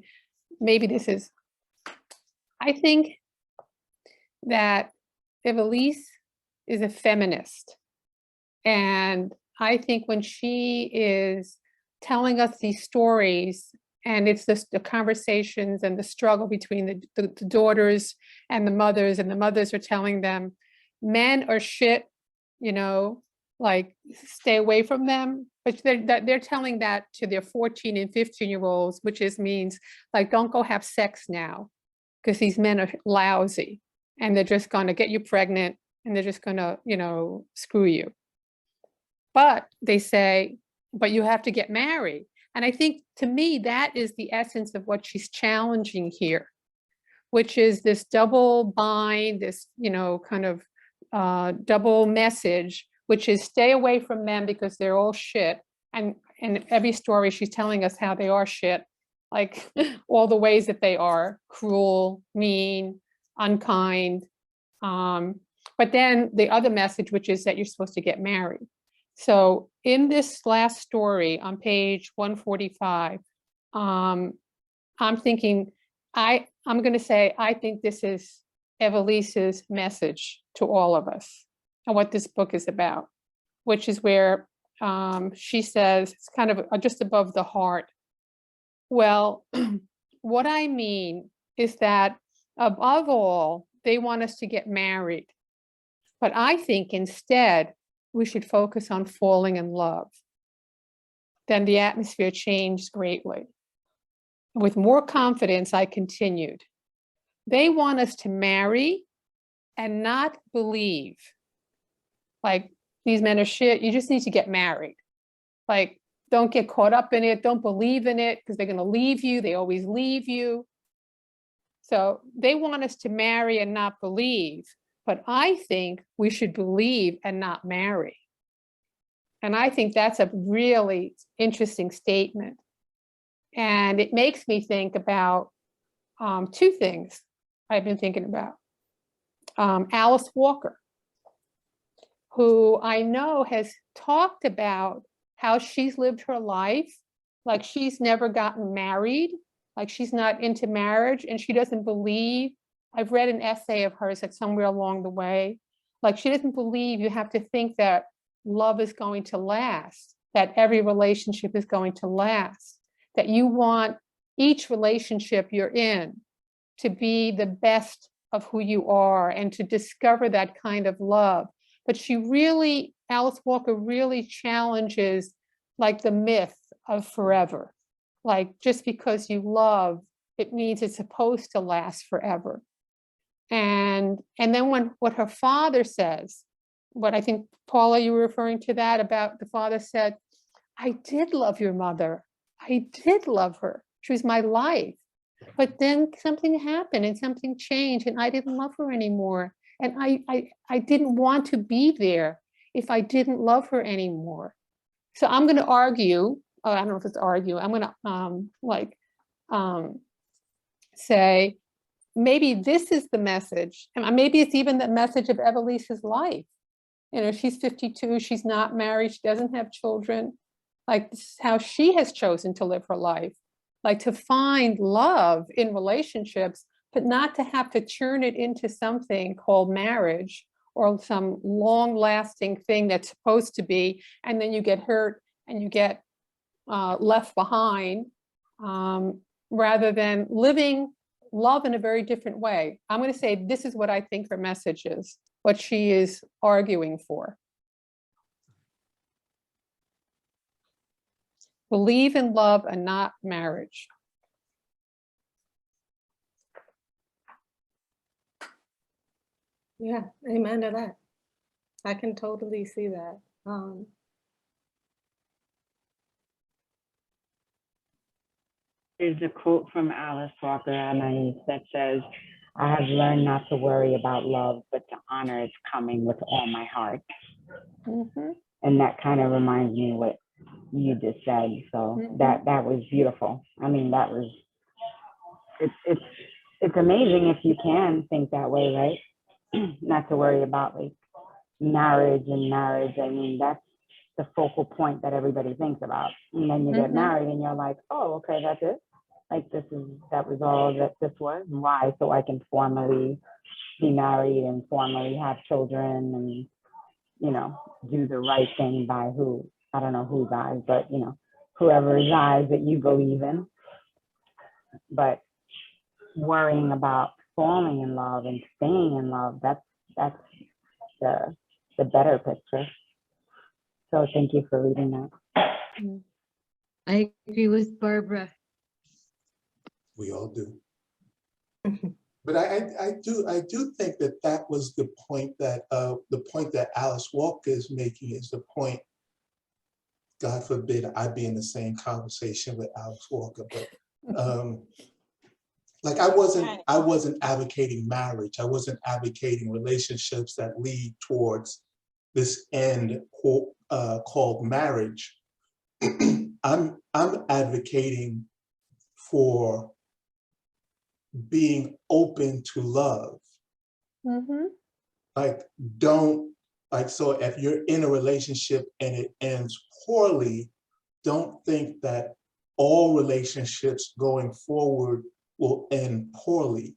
Maybe this is. I think that Ivelisse is a feminist, and I think when she is telling us these stories, and it's the conversations and the struggle between the daughters and the mothers are telling them, men are shit, like stay away from them. But they're telling that to their 14 and 15-year-olds, which means like, don't go have sex now because these men are lousy and they're just going to get you pregnant and they're just going to, screw you. But they say, but you have to get married. And I think, to me, that is the essence of what she's challenging here, which is this double bind, this, kind of double message, which is stay away from men because they're all shit. And in every story, she's telling us how they are shit, like all the ways that they are cruel, mean, unkind. But then the other message, which is that you're supposed to get married. So in this last story on page 145, I'm thinking, I'm going to say, I think this is Ivelisse's message to all of us and what this book is about, which is where she says, it's kind of just above the heart. Well, what I mean is that above all, they want us to get married. But I think instead, we should focus on falling in love. Then the atmosphere changed greatly. With more confidence, I continued. They want us to marry and not believe. Like, these men are shit, you just need to get married. Like, don't get caught up in it, don't believe in it, because they're gonna leave you, they always leave you. So they want us to marry and not believe. But I think we should believe and not marry. And I think that's a really interesting statement. And it makes me think about two things I've been thinking about. Alice Walker, who I know has talked about how she's lived her life, like she's never gotten married, like she's not into marriage, and she doesn't believe. I've read an essay of hers like somewhere along the way, like she doesn't believe you have to think that love is going to last, that every relationship is going to last, that you want each relationship you're in to be the best of who you are and to discover that kind of love. But Alice Walker really challenges like the myth of forever. Like, just because you love it means it's supposed to last forever. And then what her father says, what I think, Paula, you were referring to that about the father said, I did love your mother. I did love her. She was my life. But then something happened and something changed and I didn't love her anymore. And I didn't want to be there if I didn't love her anymore. So I'm going to argue, I don't know if it's argue, I'm going to say, maybe this is the message. And maybe it's even the message of Ivelisse's life. You know, she's 52, she's not married, she doesn't have children. Like, this is how she has chosen to live her life. Like, to find love in relationships, but not to have to turn it into something called marriage or some long-lasting thing that's supposed to be, and then you get hurt and you get left behind, rather than living love in a very different way. I'm going to say this is what I think her message is, what she is arguing for. Believe in love and not marriage. Yeah, amen to that. I can totally see that. There's a quote from Alice Walker Anais that says, I have learned not to worry about love, but to honor its coming with all my heart. Mm-hmm. And that kind of reminds me what you just said. So that was beautiful. I mean, that was, it's amazing if you can think that way, right? Not to worry about like marriage. I mean, that's the focal point that everybody thinks about. And then you get married and you're like, oh, okay, that's it. Like that was all that this was. Why? So I can formally be married and formally have children and, you know, do the right thing by who, I don't know whose eyes, but, you know, whoever's eyes that you believe in. But worrying about falling in love and staying in love, that's the better picture. So thank you for reading that. I agree with Barbara. We all do. But I do think that was the point that Alice Walker is making is the point. God forbid I be in the same conversation with Alice Walker, but like I wasn't advocating marriage. I wasn't advocating relationships that lead towards this end called marriage. I'm advocating for being open to love. Like, so if you're in a relationship and it ends poorly, don't think that all relationships going forward will end poorly.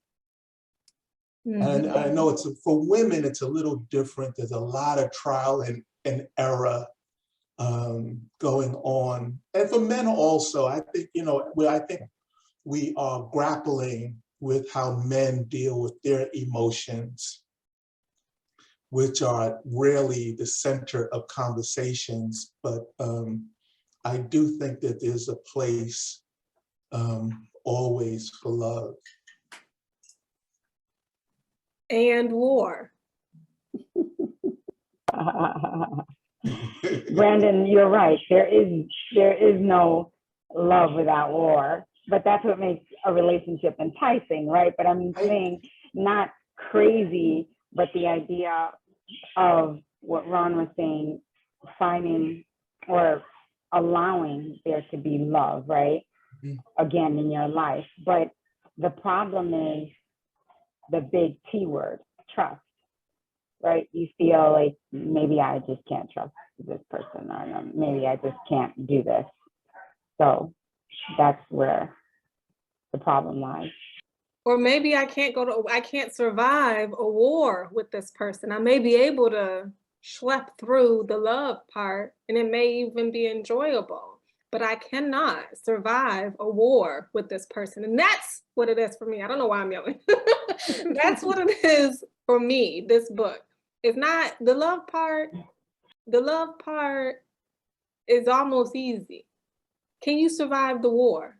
And I know for women, it's a little different. There's a lot of trial and error going on. And for men also, I think, you know, I think we are grappling with how men deal with their emotions, which are rarely the center of conversations. But I do think that there's a place always for love. And war. Brandon, you're right. There is no love without war, but that's what makes a relationship enticing, right? But I'm saying not crazy, but the idea of what Ron was saying, finding or allowing there to be love, right? Again, in your life. But the problem is the big T word, trust, right? You feel like maybe I just can't trust this person, or maybe I just can't do this. So that's where the problem lies. Or maybe I can't survive a war with this person. I may be able to schlep through the love part and it may even be enjoyable, but I cannot survive a war with this person. And that's what it is for me. I don't know why I'm yelling. That's what it is for me, this book. It's not the love part. The love part is almost easy. Can you survive the war?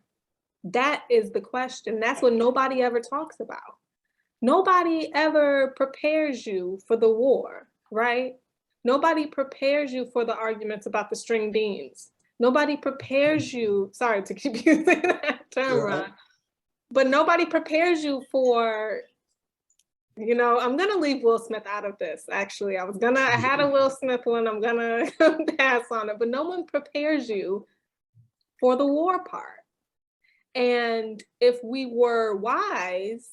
That is the question. That's what nobody ever talks about. Nobody ever prepares you for the war, right? Nobody prepares you for the arguments about the string beans. Nobody prepares you, sorry to keep using that term, Ron, but nobody prepares you for, you know, I'm gonna leave Will Smith out of this, actually. I had a Will Smith one, I'm gonna pass on it, but no one prepares you for the war part. And if we were wise,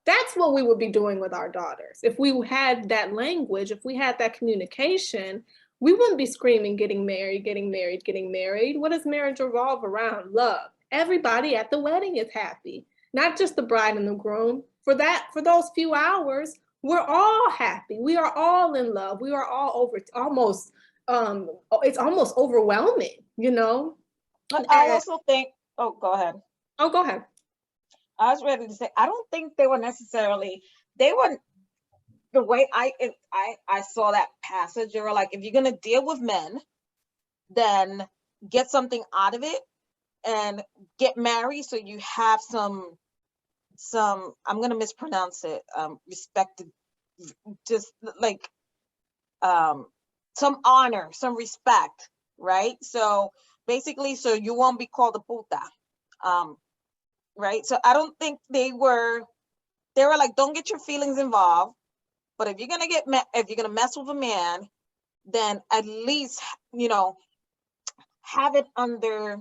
that's what we would be doing with our daughters. If we had that language, if we had that communication, we wouldn't be screaming, getting married, getting married, getting married. What does marriage revolve around? Love. Everybody at the wedding is happy, not just the bride and the groom. For those few hours, we're all happy. We are all in love. We are all almost, it's almost overwhelming, you know? I also think, oh, go ahead. Oh, go ahead. I was ready to say, I don't think they were necessarily, they were, the way I saw that passage, they were like, if you're gonna deal with men, then get something out of it and get married so you have some, I'm gonna mispronounce it, respected, just like, some honor, some respect, right? So basically, so you won't be called a puta. Right? So I don't think they were like, don't get your feelings involved. But if you're gonna if you're gonna mess with a man, then at least, you know, have it under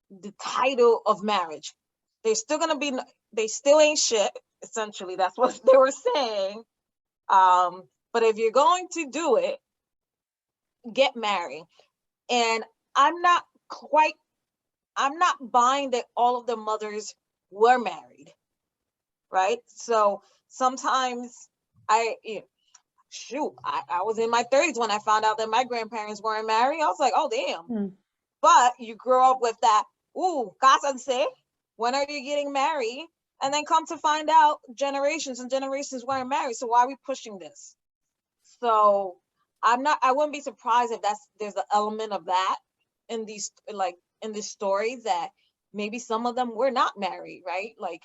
the title of marriage. They're still gonna be, they still ain't shit. Essentially, that's what they were saying. But if you're going to do it, get married. And I'm not buying that all of the mothers were married, right? So sometimes I was in my 30s when I found out that my grandparents weren't married. I was like, oh, damn. But you grow up with that, ooh, cásense, when are you getting married? And then come to find out generations and generations weren't married. So why are we pushing this? So I wouldn't be surprised if there's an element of that in these, like, in the stories, that maybe some of them were not married, right? Like,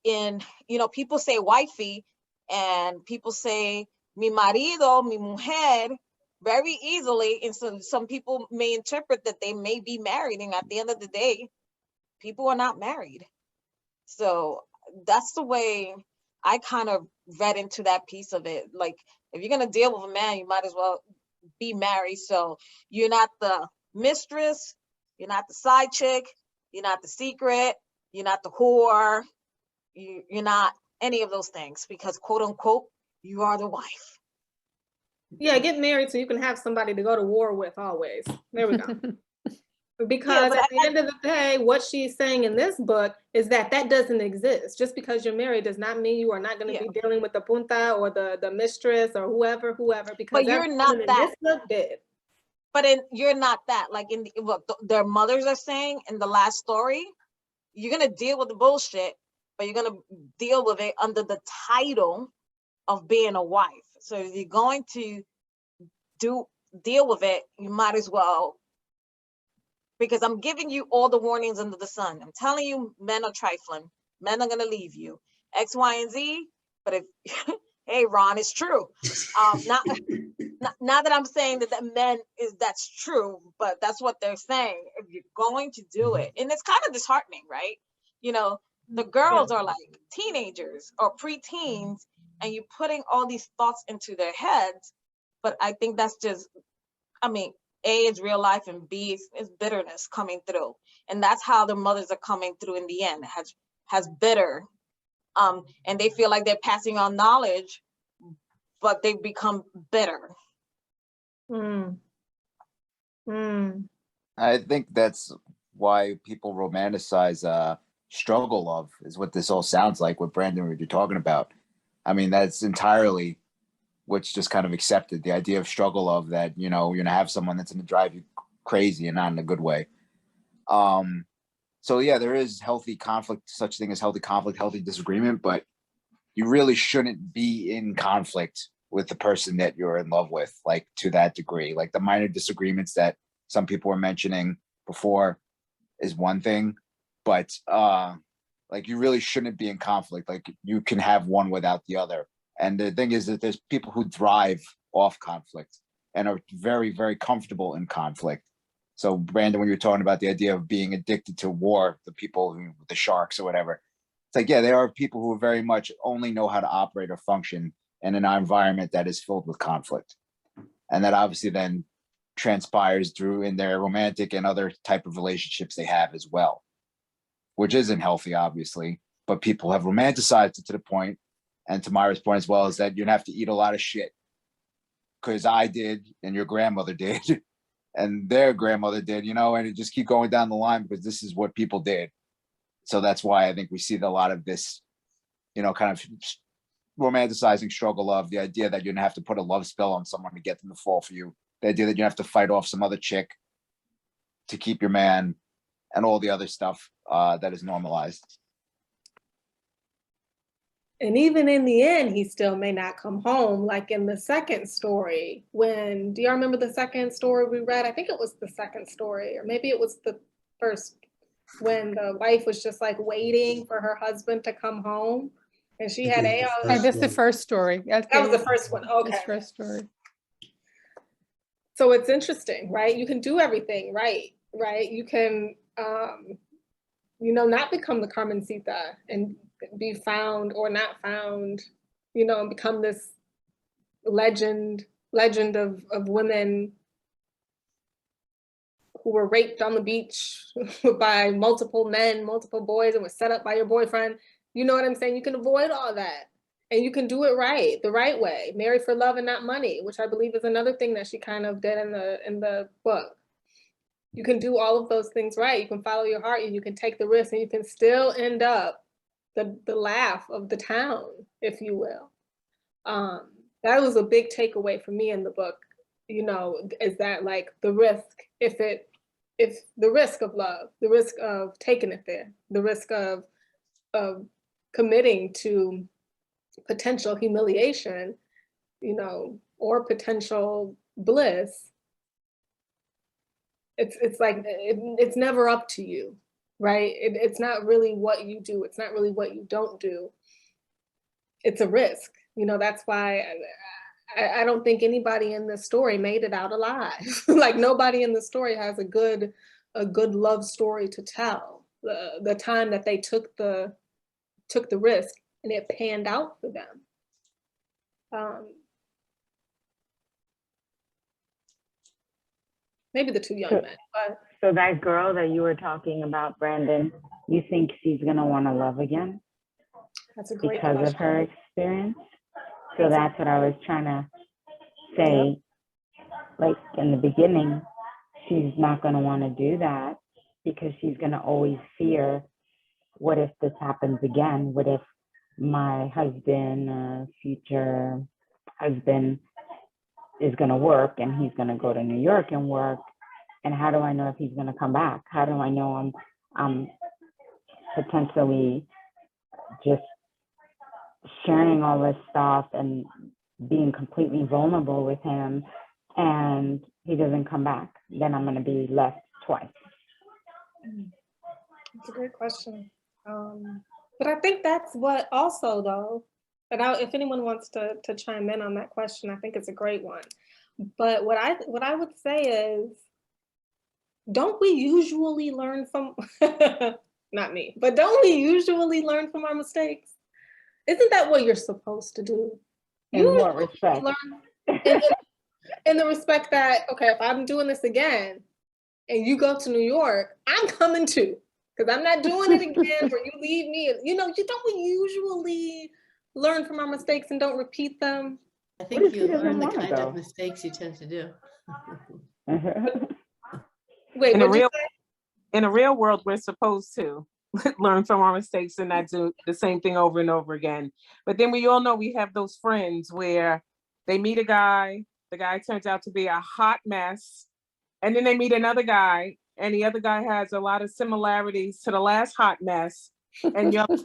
you know, people say wifey and people say mi marido, mi mujer very easily. And so some people may interpret that they may be married. And at the end of the day, people are not married. So that's the way I kind of read into that piece of it. Like, if you're going to deal with a man, you might as well be married. So you're not the mistress, you're not the side chick, you're not the secret, you're not the whore, you're not any of those things, because quote unquote, you are the wife. Yeah, get married so you can have somebody to go to war with always. There we go. Because Yeah, at the end of the day, what she's saying in this book is that doesn't exist. Just because you're married does not mean you are not going to be dealing with the punta or the mistress or whoever, because but you're not that. This book did. But you're not that. Like, in what their mothers are saying in the last story, you're gonna deal with the bullshit, but you're gonna deal with it under the title of being a wife. So if you're going to deal with it, you might as well, because I'm giving you all the warnings under the sun. I'm telling you, men are trifling. Men are gonna leave you. X, Y, and Z. But if hey, Ron, it's true. Not that I'm saying that men that's true, but that's what they're saying. If you're going to do it, and it's kind of disheartening, right? You know, the girls are like teenagers or preteens, and you're putting all these thoughts into their heads. But I think that's just, I mean, A, is real life, and B, is bitterness coming through. And that's how the mothers are coming through in the end, has bitter. And they feel like they're passing on knowledge, but they become bitter. I think that's why people romanticize struggle love, is what this all sounds like, what Brandon, what you're talking about. I mean, that's entirely what's just kind of accepted, the idea of struggle love, that, you know, you're gonna have someone that's gonna drive you crazy, and not in a good way. So yeah, there is healthy conflict, such thing as healthy conflict, healthy disagreement, but you really shouldn't be in conflict with the person that you're in love with, like, to that degree. Like the minor disagreements that some people were mentioning before, is one thing, but like you really shouldn't be in conflict. Like you can have one without the other. And the thing is that there's people who thrive off conflict and are very, very comfortable in conflict. So Brandon, when you're talking about the idea of being addicted to war, the people who, the sharks or whatever, it's like, yeah, there are people who very much only know how to operate or function in an environment that is filled with conflict. And that obviously then transpires through in their romantic and other type of relationships they have as well, which isn't healthy, obviously, but people have romanticized it to the point, and to Myra's point as well, is that you'd have to eat a lot of shit because I did and your grandmother did and their grandmother did, you know, and it just keep going down the line because this is what people did. So that's why I think we see a lot of this, you know, kind of romanticizing struggle of the idea that you're gonna have to put a love spell on someone to get them to fall for you. The idea that you have to fight off some other chick to keep your man and all the other stuff that is normalized. And even in the end, he still may not come home. Like in the second story, when, do y'all remember the second story we read? I think it was the second story, or maybe it was the first, when the wife was just like waiting for her husband to come home. And she had AR. Oh, that's the first story. That was the first one, okay. That's the first story. So it's interesting, right? You can do everything right? You can, you know, not become the Carmencita and be found or not found, you know, and become this legend of women who were raped on the beach by multiple men, multiple boys, and was set up by your boyfriend. You know what I'm saying? You can avoid all that. And you can do it right, the right way. Marry for love and not money, which I believe is another thing that she kind of did in the book. You can do all of those things right. You can follow your heart and you can take the risk and you can still end up the laugh of the town, if you will. That was a big takeaway for me in the book, you know, is that like the risk, if the risk of love, the risk of taking it there, the risk of committing to potential humiliation, you know, or potential bliss, it's like, it's never up to you, right? It's not really what you do. It's not really what you don't do. It's a risk. You know, that's why I don't think anybody in this story made it out alive. Like nobody in the story has a good love story to tell. The time that they took the risk and it panned out for them. Maybe the two young men, but. So that girl that you were talking about, Brandon, you think she's gonna want to love again? That's a great because question. of her experience? So that's what I was trying to say. Like in the beginning, she's not gonna want to do that because she's gonna always fear, what if this happens again? What if my husband or future husband is gonna work and he's gonna go to New York and work? And how do I know if he's gonna come back? How do I know I'm potentially just sharing all this stuff and being completely vulnerable with him and he doesn't come back? Then I'm gonna be left twice. It's a great question. But I think that's what also though, but if anyone wants to chime in on that question, I think it's a great one. But what I would say is, don't we usually learn from, not me, but don't we usually learn from our mistakes? Isn't that what you're supposed to do? In what respect? In the respect that, okay, if I'm doing this again and you go to New York, I'm coming too, because I'm not doing it again where you leave me. You know, don't we usually learn from our mistakes and don't repeat them? I think you learn the kind of mistakes you tend to do. Wait, in a real world, we're supposed to learn from our mistakes and not do the same thing over and over again. But then we all know we have those friends where they meet a guy, the guy turns out to be a hot mess, and then they meet another guy, and the other guy has a lot of similarities to the last hot mess. And you're like,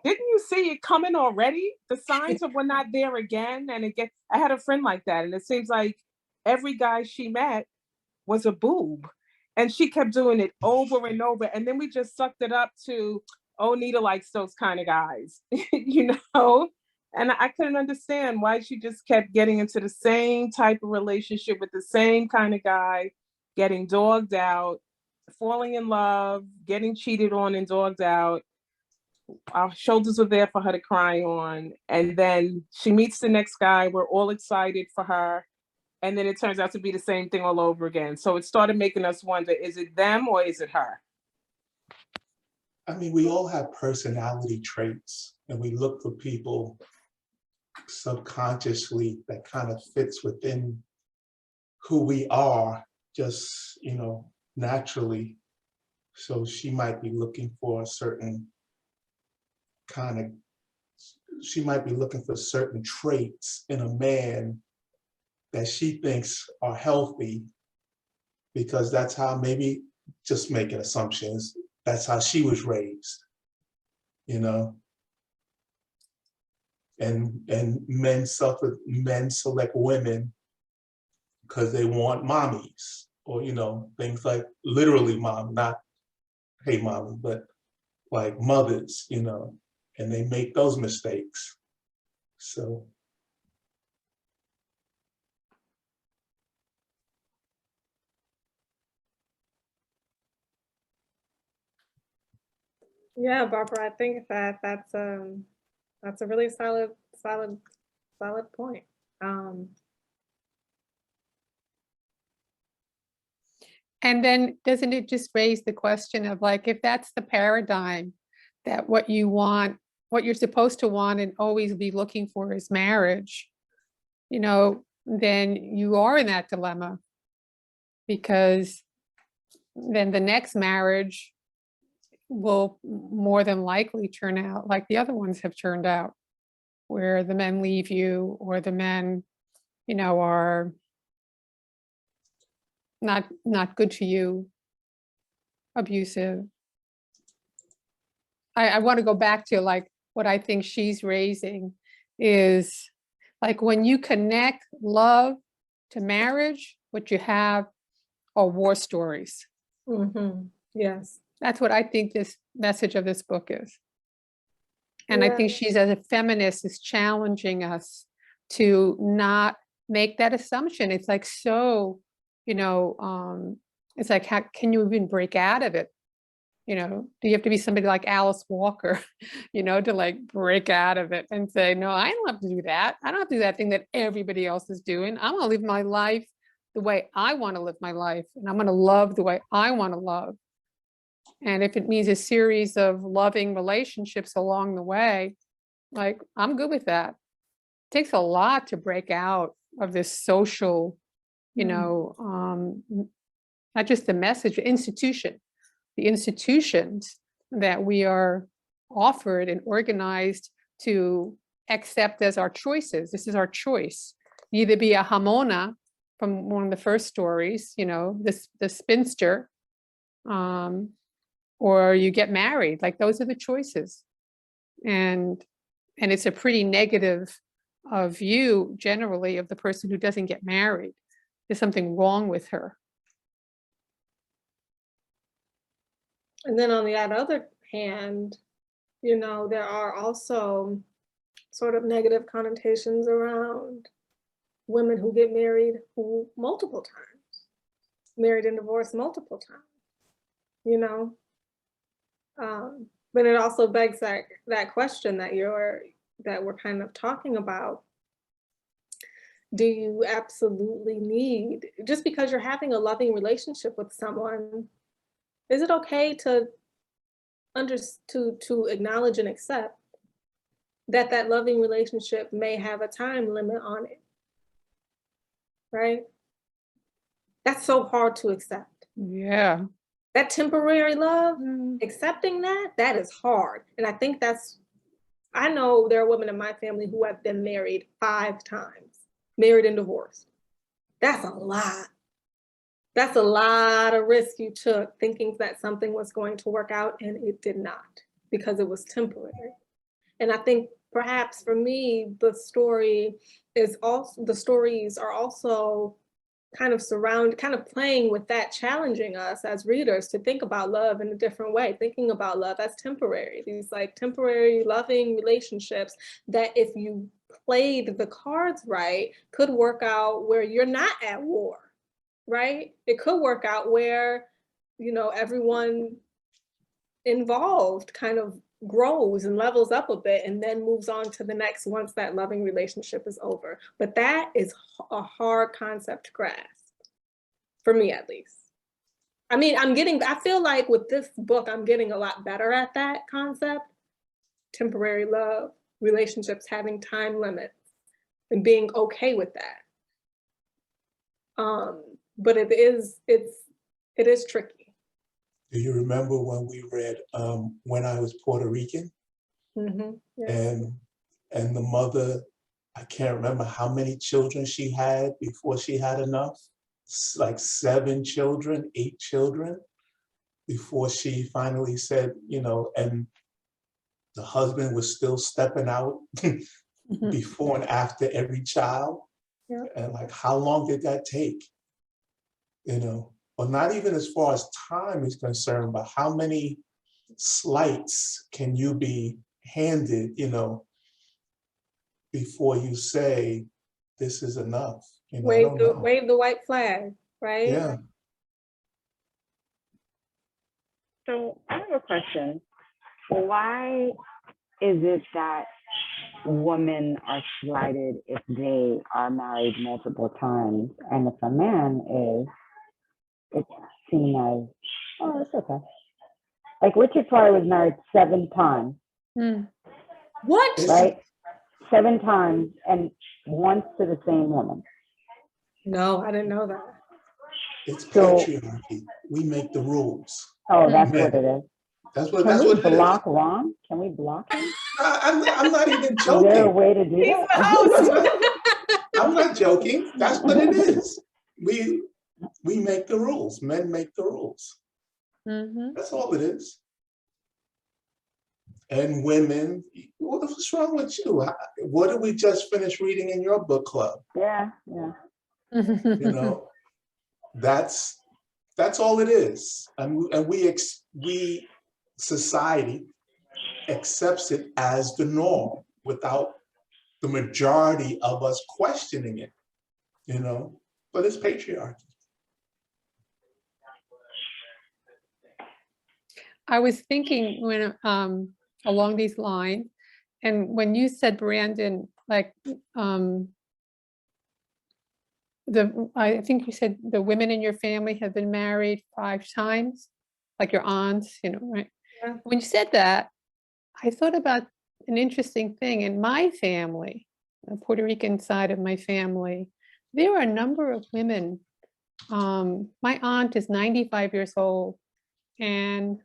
didn't you see it coming already? The signs were not there again. And I had a friend like that, and it seems like every guy she met was a boob. And she kept doing it over and over. And then we just sucked it up to, oh, Nita likes those kind of guys, you know? And I couldn't understand why she just kept getting into the same type of relationship with the same kind of guy, getting dogged out, falling in love, getting cheated on and dogged out. Our shoulders were there for her to cry on. And then she meets the next guy. We're all excited for her. And then it turns out to be the same thing all over again. So it started making us wonder, is it them or is it her? I mean, we all have personality traits, and we look for people subconsciously that kind of fits within who we are, just, you know, naturally. So she might be looking for a certain kind of, she might be looking for certain traits in a man that she thinks are healthy, because that's how, maybe just making assumptions, that's how she was raised, you know? And men select women because they want mommies, or, you know, things like literally mom, not hey mommy, but like mothers, you know, and they make those mistakes. So. Yeah, Barbara, I think that that's a really solid point. And then doesn't it just raise the question of, like, if that's the paradigm, that what you want, what you're supposed to want and always be looking for is marriage, you know, then you are in that dilemma, because then the next marriage will more than likely turn out like the other ones have turned out, where the men leave you, or the men, you know, are not good to you, abusive. I want to go back to, like, what I think she's raising is, like, when you connect love to marriage, what you have are war stories. Yes. That's what I think this message of this book is. And I think she's, as a feminist, is challenging us to not make that assumption. It's like, so, you know, it's like, how can you even break out of it? You know, do you have to be somebody like Alice Walker, you know, to like break out of it and say, no, I don't have to do that. I don't have to do that thing that everybody else is doing. I'm going to live my life the way I want to live my life. And I'm going to love the way I want to love. And if it means a series of loving relationships along the way, like, I'm good with that. It takes a lot to break out of this social, you know, not just the message, the institutions that we are offered and organized to accept as our choices. This is our choice. You either be a Hamona from one of the first stories, you know, the spinster, or you get married. Like, those are the choices. And it's a pretty negative view generally of the person who doesn't get married. There's something wrong with her. And then on the other hand, you know, there are also sort of negative connotations around women who get married multiple times, married and divorced multiple times, you know. But it also begs that question that we're kind of talking about. Do you absolutely need, just because you're having a loving relationship with someone, is it okay to acknowledge and accept that loving relationship may have a time limit on it? Right? That's so hard to accept. Yeah. That temporary love, accepting that is hard. And I think I know there are women in my family who have been married 5 times, married and divorced. That's a lot. That's a lot of risk you took thinking that something was going to work out, and it did not, because it was temporary. And I think perhaps for me, the stories are also kind of playing with that, challenging us as readers to think about love in a different way, thinking about love as temporary, these like temporary loving relationships that if you played the cards right, could work out where you're not at war, right? It could work out where, you know, everyone involved kind of grows and levels up a bit and then moves on to the next once that loving relationship is over. But that is a hard concept to grasp, for me at least. I mean, I feel like with this book, I'm getting a lot better at that concept. Temporary love, relationships having time limits, and being okay with that. But it is tricky. Do you remember when we read When I Was Puerto Rican? Mm-hmm. Yeah. And the mother, I can't remember how many children she had before she had enough. Like 7 children, 8 children, before she finally said, you know, and the husband was still stepping out before and after every child. Yeah. And like, how long did that take? You know, or not even as far as time is concerned, but how many slights can you be handed, you know, before you say, this is enough? You know, wave the white flag, right? Yeah. So I have a question. Why is it that women are slighted if they are married multiple times, and if a man is, it's seen as, oh, it's okay. Like Richard Pryor was married 7 times. What? Right? 7 times, and once to the same woman. No, I didn't know that. It's patriarchy. We make the rules. Oh, that's what it is. That's what Can we it is. block Ron? Can we block him? I'm not even Is there a joking. way to do that? I'm not joking. That's what it is. We make the rules. Men make the rules. That's all it is. And women, what's wrong with you? What did we just finish reading in your book club? Yeah. You know, that's all it is. And we society accepts it as the norm without the majority of us questioning it, you know, but it's patriarchy. I was thinking when along these lines, and when you said, Brandon, like I think you said the women in your family have been married 5 times, like your aunts, you know, right? Yeah. When you said that, I thought about an interesting thing in my family, the Puerto Rican side of my family. There are a number of women. My aunt is 95 years old, and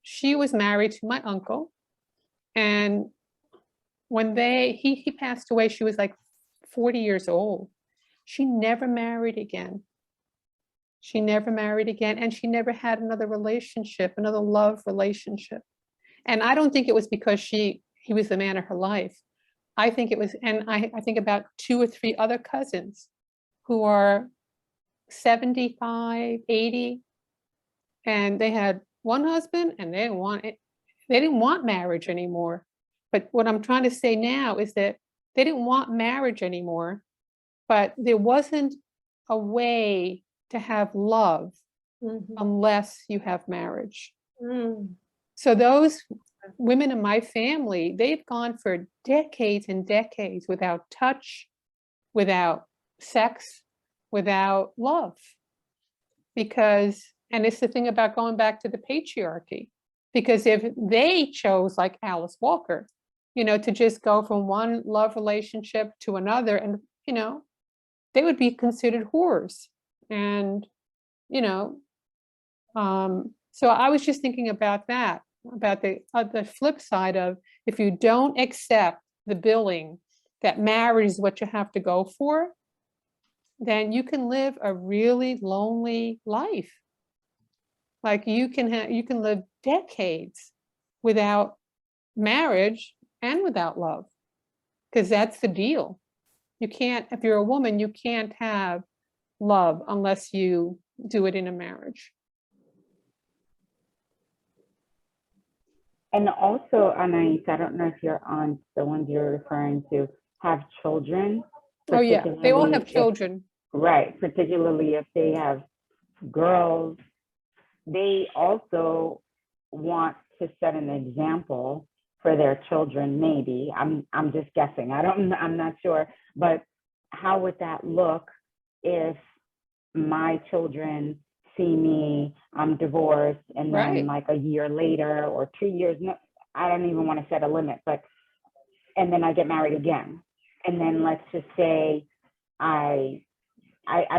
she was married to my uncle. And when he passed away, she was like 40 years old. She never married again. She never married again, and she never had another relationship, another love relationship. And I don't think it was because he was the man of her life. I think it was, and I think about 2 or 3 other cousins who are 75, 80, and they had one husband and they didn't want marriage anymore. But what I'm trying to say now is that they didn't want marriage anymore, but there wasn't a way to have love unless you have marriage. So those women in my family, they've gone for decades and decades without touch, without sex, without love. Because, and it's the thing about going back to the patriarchy, because if they chose, like Alice Walker, you know, to just go from one love relationship to another, and, you know, they would be considered whores. And, you know, so I was just thinking about that, about the flip side of, if you don't accept the billing that marriage is what you have to go for, then you can live a really lonely life. Like you can live decades without marriage and without love, because that's the deal. You can't, if you're a woman, you can't have love unless you do it in a marriage. And also, Anais, I don't know if your aunts, the ones you're referring to, have children. Oh, yeah, they all have particularly if- children. Right, particularly if they have girls, they also want to set an example for their children, maybe. I'm just guessing. I'm not sure. But how would that look if my children see me, I'm divorced, and then Right. like a year later or 2 years, no, I don't even want to set a limit, but, and then I get married again. And then let's just say I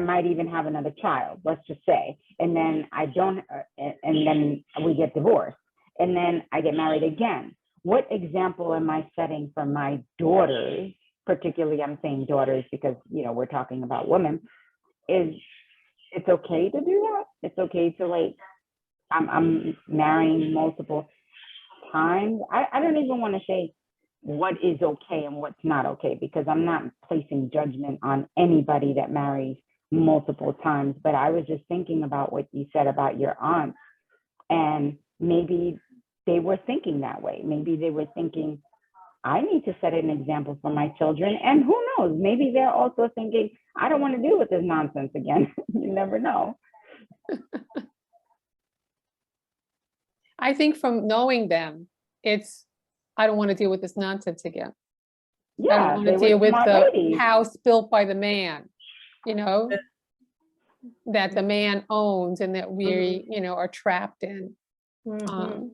might even have another child, let's just say, and then I don't, and then we get divorced, and then I get married again. What example am I setting for my daughters, particularly I'm saying daughters because, you know, we're talking about women, is it's okay to do that? It's okay to like, I'm marrying multiple times. I don't even want to say what is okay and what's not okay, because I'm not placing judgment on anybody that marries multiple times. But I was just thinking about what you said about your aunt, and maybe they were thinking that way. Maybe they were thinking, I need to set an example for my children. And who knows, maybe they're also thinking, I don't want to deal with this nonsense again. You never know. I think from knowing them, it's, I don't want to deal with this nonsense again. I Yeah, don't want they to were deal with smart the ladies. house built by the man, you know, that the man owns and that we, you know, are trapped in. Mhm.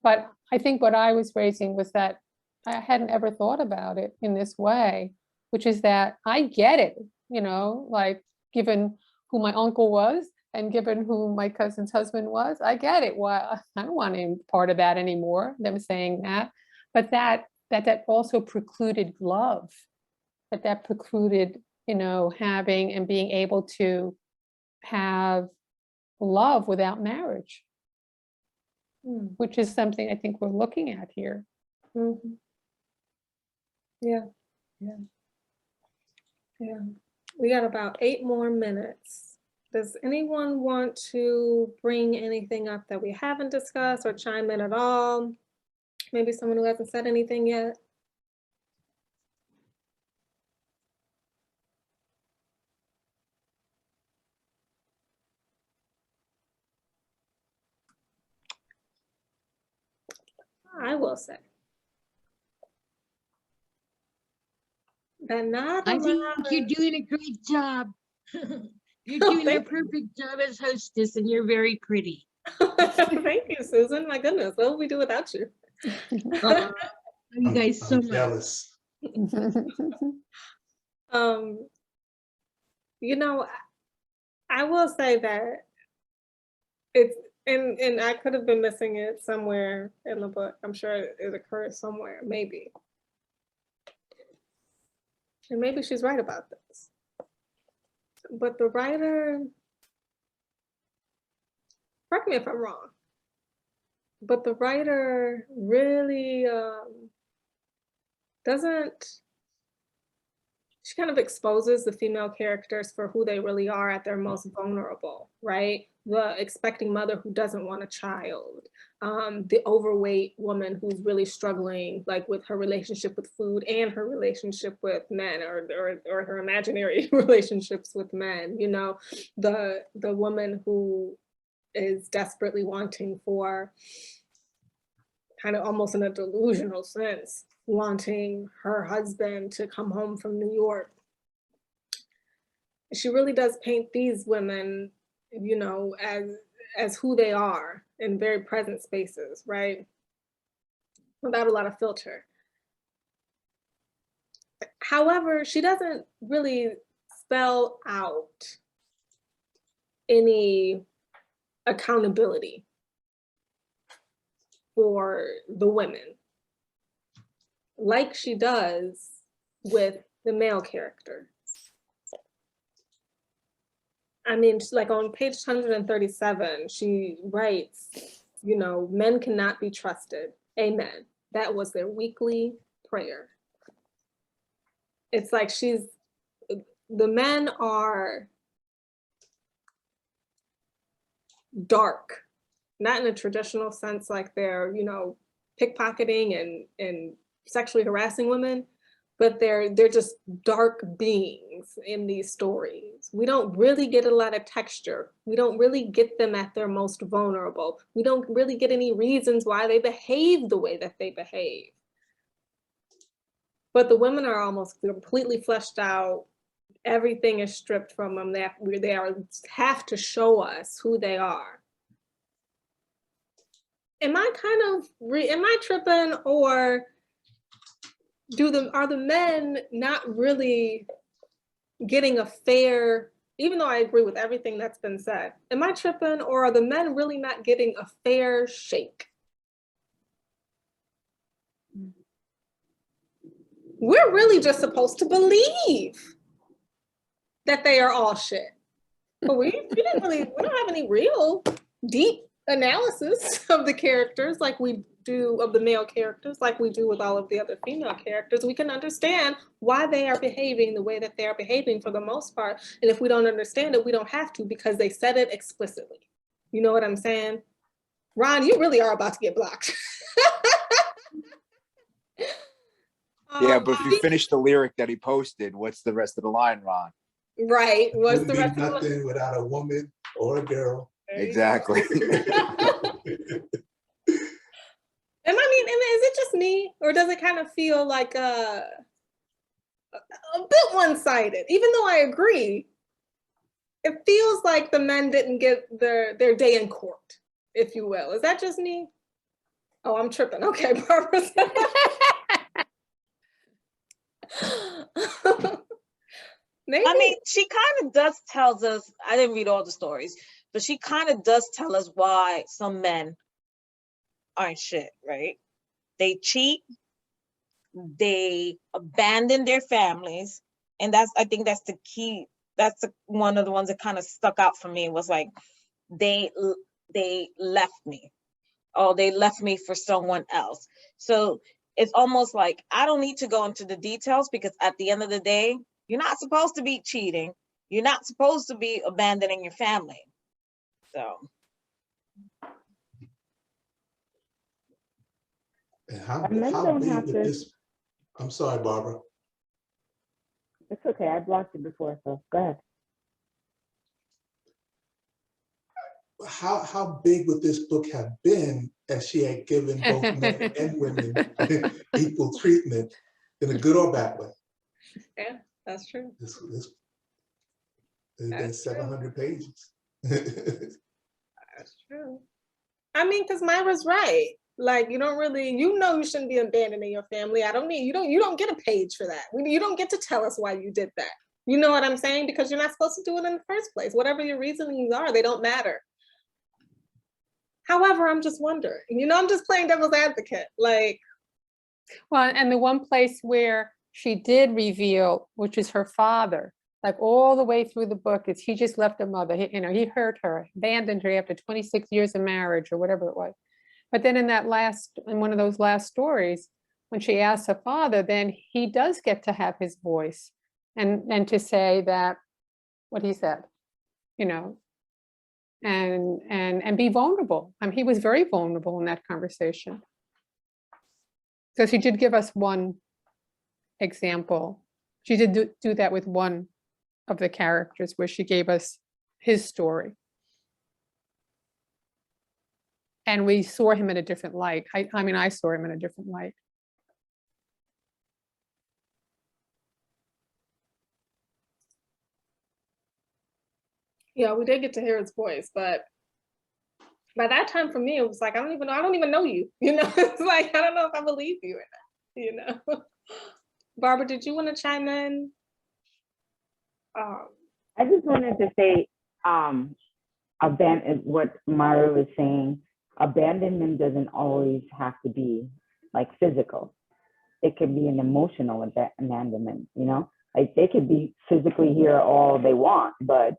But I think what I was raising was that I hadn't ever thought about it in this way, which is that I get it, you know, like given who my uncle was and given who my cousin's husband was, I get it. Why I don't want any part of that anymore, them saying that. But that also precluded love, that precluded, you know, having and being able to have love without marriage, Mm. which is something I think we're looking at here. Mhm. Yeah, yeah. Yeah, we got about 8 more minutes. Does anyone want to bring anything up that we haven't discussed or chime in at all? Maybe someone who hasn't said anything yet? I will say that not a I think lot you're of- doing a great job. You're Oh, doing a thank you. perfect job as hostess, and you're very pretty. Thank you, Susan. My goodness, what would we do without you? Love you guys so I'm much. jealous. Um, you know, I will say that it's, and I could have been missing it somewhere in the book. I'm sure it occurs somewhere, maybe. And maybe she's right about this. But the writer, correct me if I'm wrong, but the writer really doesn't, she kind of exposes the female characters for who they really are at their most vulnerable, right? The expecting mother who doesn't want a child, the overweight woman who's really struggling, like with her relationship with food and her relationship with men, or her imaginary relationships with men. You know, the woman who is desperately wanting for, kind of almost in a delusional sense, wanting her husband to come home from New York. She really does paint these women, you know, as who they are in very present spaces, right? Without a lot of filter. However, she doesn't really spell out any accountability for the women like she does with the male character. I mean, like on page 137, she writes, you know, men cannot be trusted. Amen. That was their weekly prayer. It's like she's the men are dark, not in a traditional sense, like they're, you know, pickpocketing and sexually harassing women, but they're just dark beings in these stories. We don't really get a lot of texture. We don't really get them at their most vulnerable. We don't really get any reasons why they behave the way that they behave. But the women are almost completely fleshed out. Everything is stripped from them. They have to show us who they are. Am I am I tripping, or are the men not really getting a fair, even though I agree with everything that's been said, am I tripping, or are the men really not getting a fair shake? We're really just supposed to believe that they are all shit. But we don't have any real deep analysis of the characters like we do of the male characters, like we do with all of the other female characters. We can understand why they are behaving the way that they are behaving for the most part. And if we don't understand it, we don't have to, because they said it explicitly. You know what I'm saying? Ron, you really are about to get blocked. Yeah, but if you finish the lyric that he posted, what's the rest of the line, Ron? Right. What's the Wouldn't rest be of the nothing without a woman or a girl. Exactly. And I mean, is it just me, or does it kind of feel like a bit one-sided? Even though I agree, it feels like the men didn't get their day in court, if you will. Is that just me? Oh, I'm tripping. Okay, Barbara. Maybe. I mean, she kind of does tells us, I didn't read all the stories, but she kind of does tell us why some men aren't shit, right? They cheat, they abandon their families, and I think that's the key. That's one of the ones that kind of stuck out for me, was like, they left me, or they left me for someone else. So it's almost like, I don't need to go into the details, because at the end of the day, you're not supposed to be cheating. You're not supposed to be abandoning your family. So. And how Men don't big have with to- this? I'm sorry, Barbara. It's okay, I blocked it before, so go ahead. How big would this book have been if she had given both men and women equal treatment in a good or bad way? Yeah, that's true. It's been 700 pages. That's true. I mean, because Myra's right. Like, you don't really, you shouldn't be abandoning your family. You don't get a page for that. You don't get to tell us why you did that. You know what I'm saying? Because you're not supposed to do it in the first place. Whatever your reasonings are, they don't matter. However, I'm just wondering, I'm just playing devil's advocate. Like, Well, and the one place where she did reveal, which is her father, like all the way through the book, is he just left a mother. He hurt her, abandoned her after 26 years of marriage or whatever it was. But then in one of those last stories, when she asks her father, then he does get to have his voice and to say that what he said, and be vulnerable. I mean, he was very vulnerable in that conversation. Because he did give us one example. She did do that with one of the characters, where she gave us his story. And we saw him in a different light. I mean, I saw him in a different light. yeah, we did get to hear his voice, but by that time for me, it was like, I don't even know you. It's like, I don't know if I believe you or not, Barbara, did you want to chime in? I just wanted to say, what Myra was saying, abandonment doesn't always have to be like physical. It could be an emotional abandonment, like they could be physically here all they want, but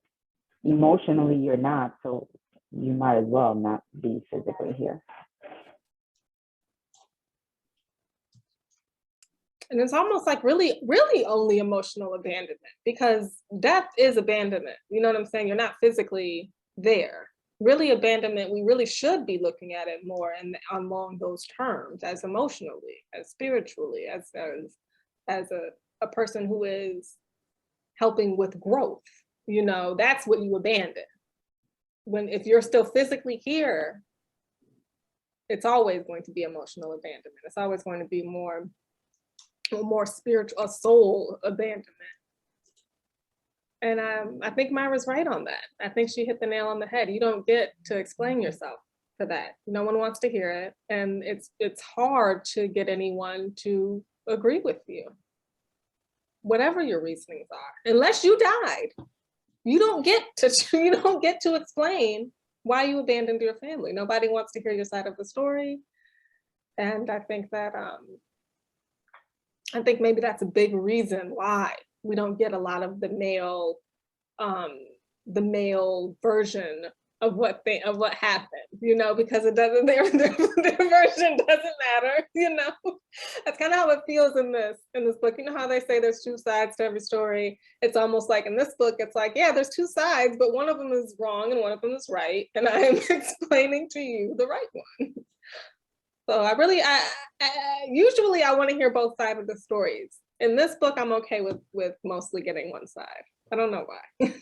emotionally you're not, so you might as well not be physically here. And it's almost like really, really only emotional abandonment, because death is abandonment. You know what I'm saying? You're not physically there. Really abandonment, we really should be looking at it more and along those terms, as emotionally, as spiritually, as a person who is helping with growth. You know, that's what you abandon. If you're still physically here, it's always going to be emotional abandonment. It's always going to be more spiritual, a soul abandonment. And I think Myra's right on that. I think she hit the nail on the head. You don't get to explain yourself for that. No one wants to hear it. And it's hard to get anyone to agree with you, whatever your reasonings are. Unless you died, you don't get to explain why you abandoned your family. Nobody wants to hear your side of the story. And I think that maybe that's a big reason why we don't get a lot of the male version of what happened, you know, because it doesn't, their version doesn't matter, you know. That's kind of how it feels in this book. You know how they say there's two sides to every story? It's almost like in this book, it's like, yeah, there's two sides, but one of them is wrong and one of them is right. And I am explaining to you the right one. So usually I want to hear both sides of the stories. In this book, I'm okay with mostly getting one side. I don't know why.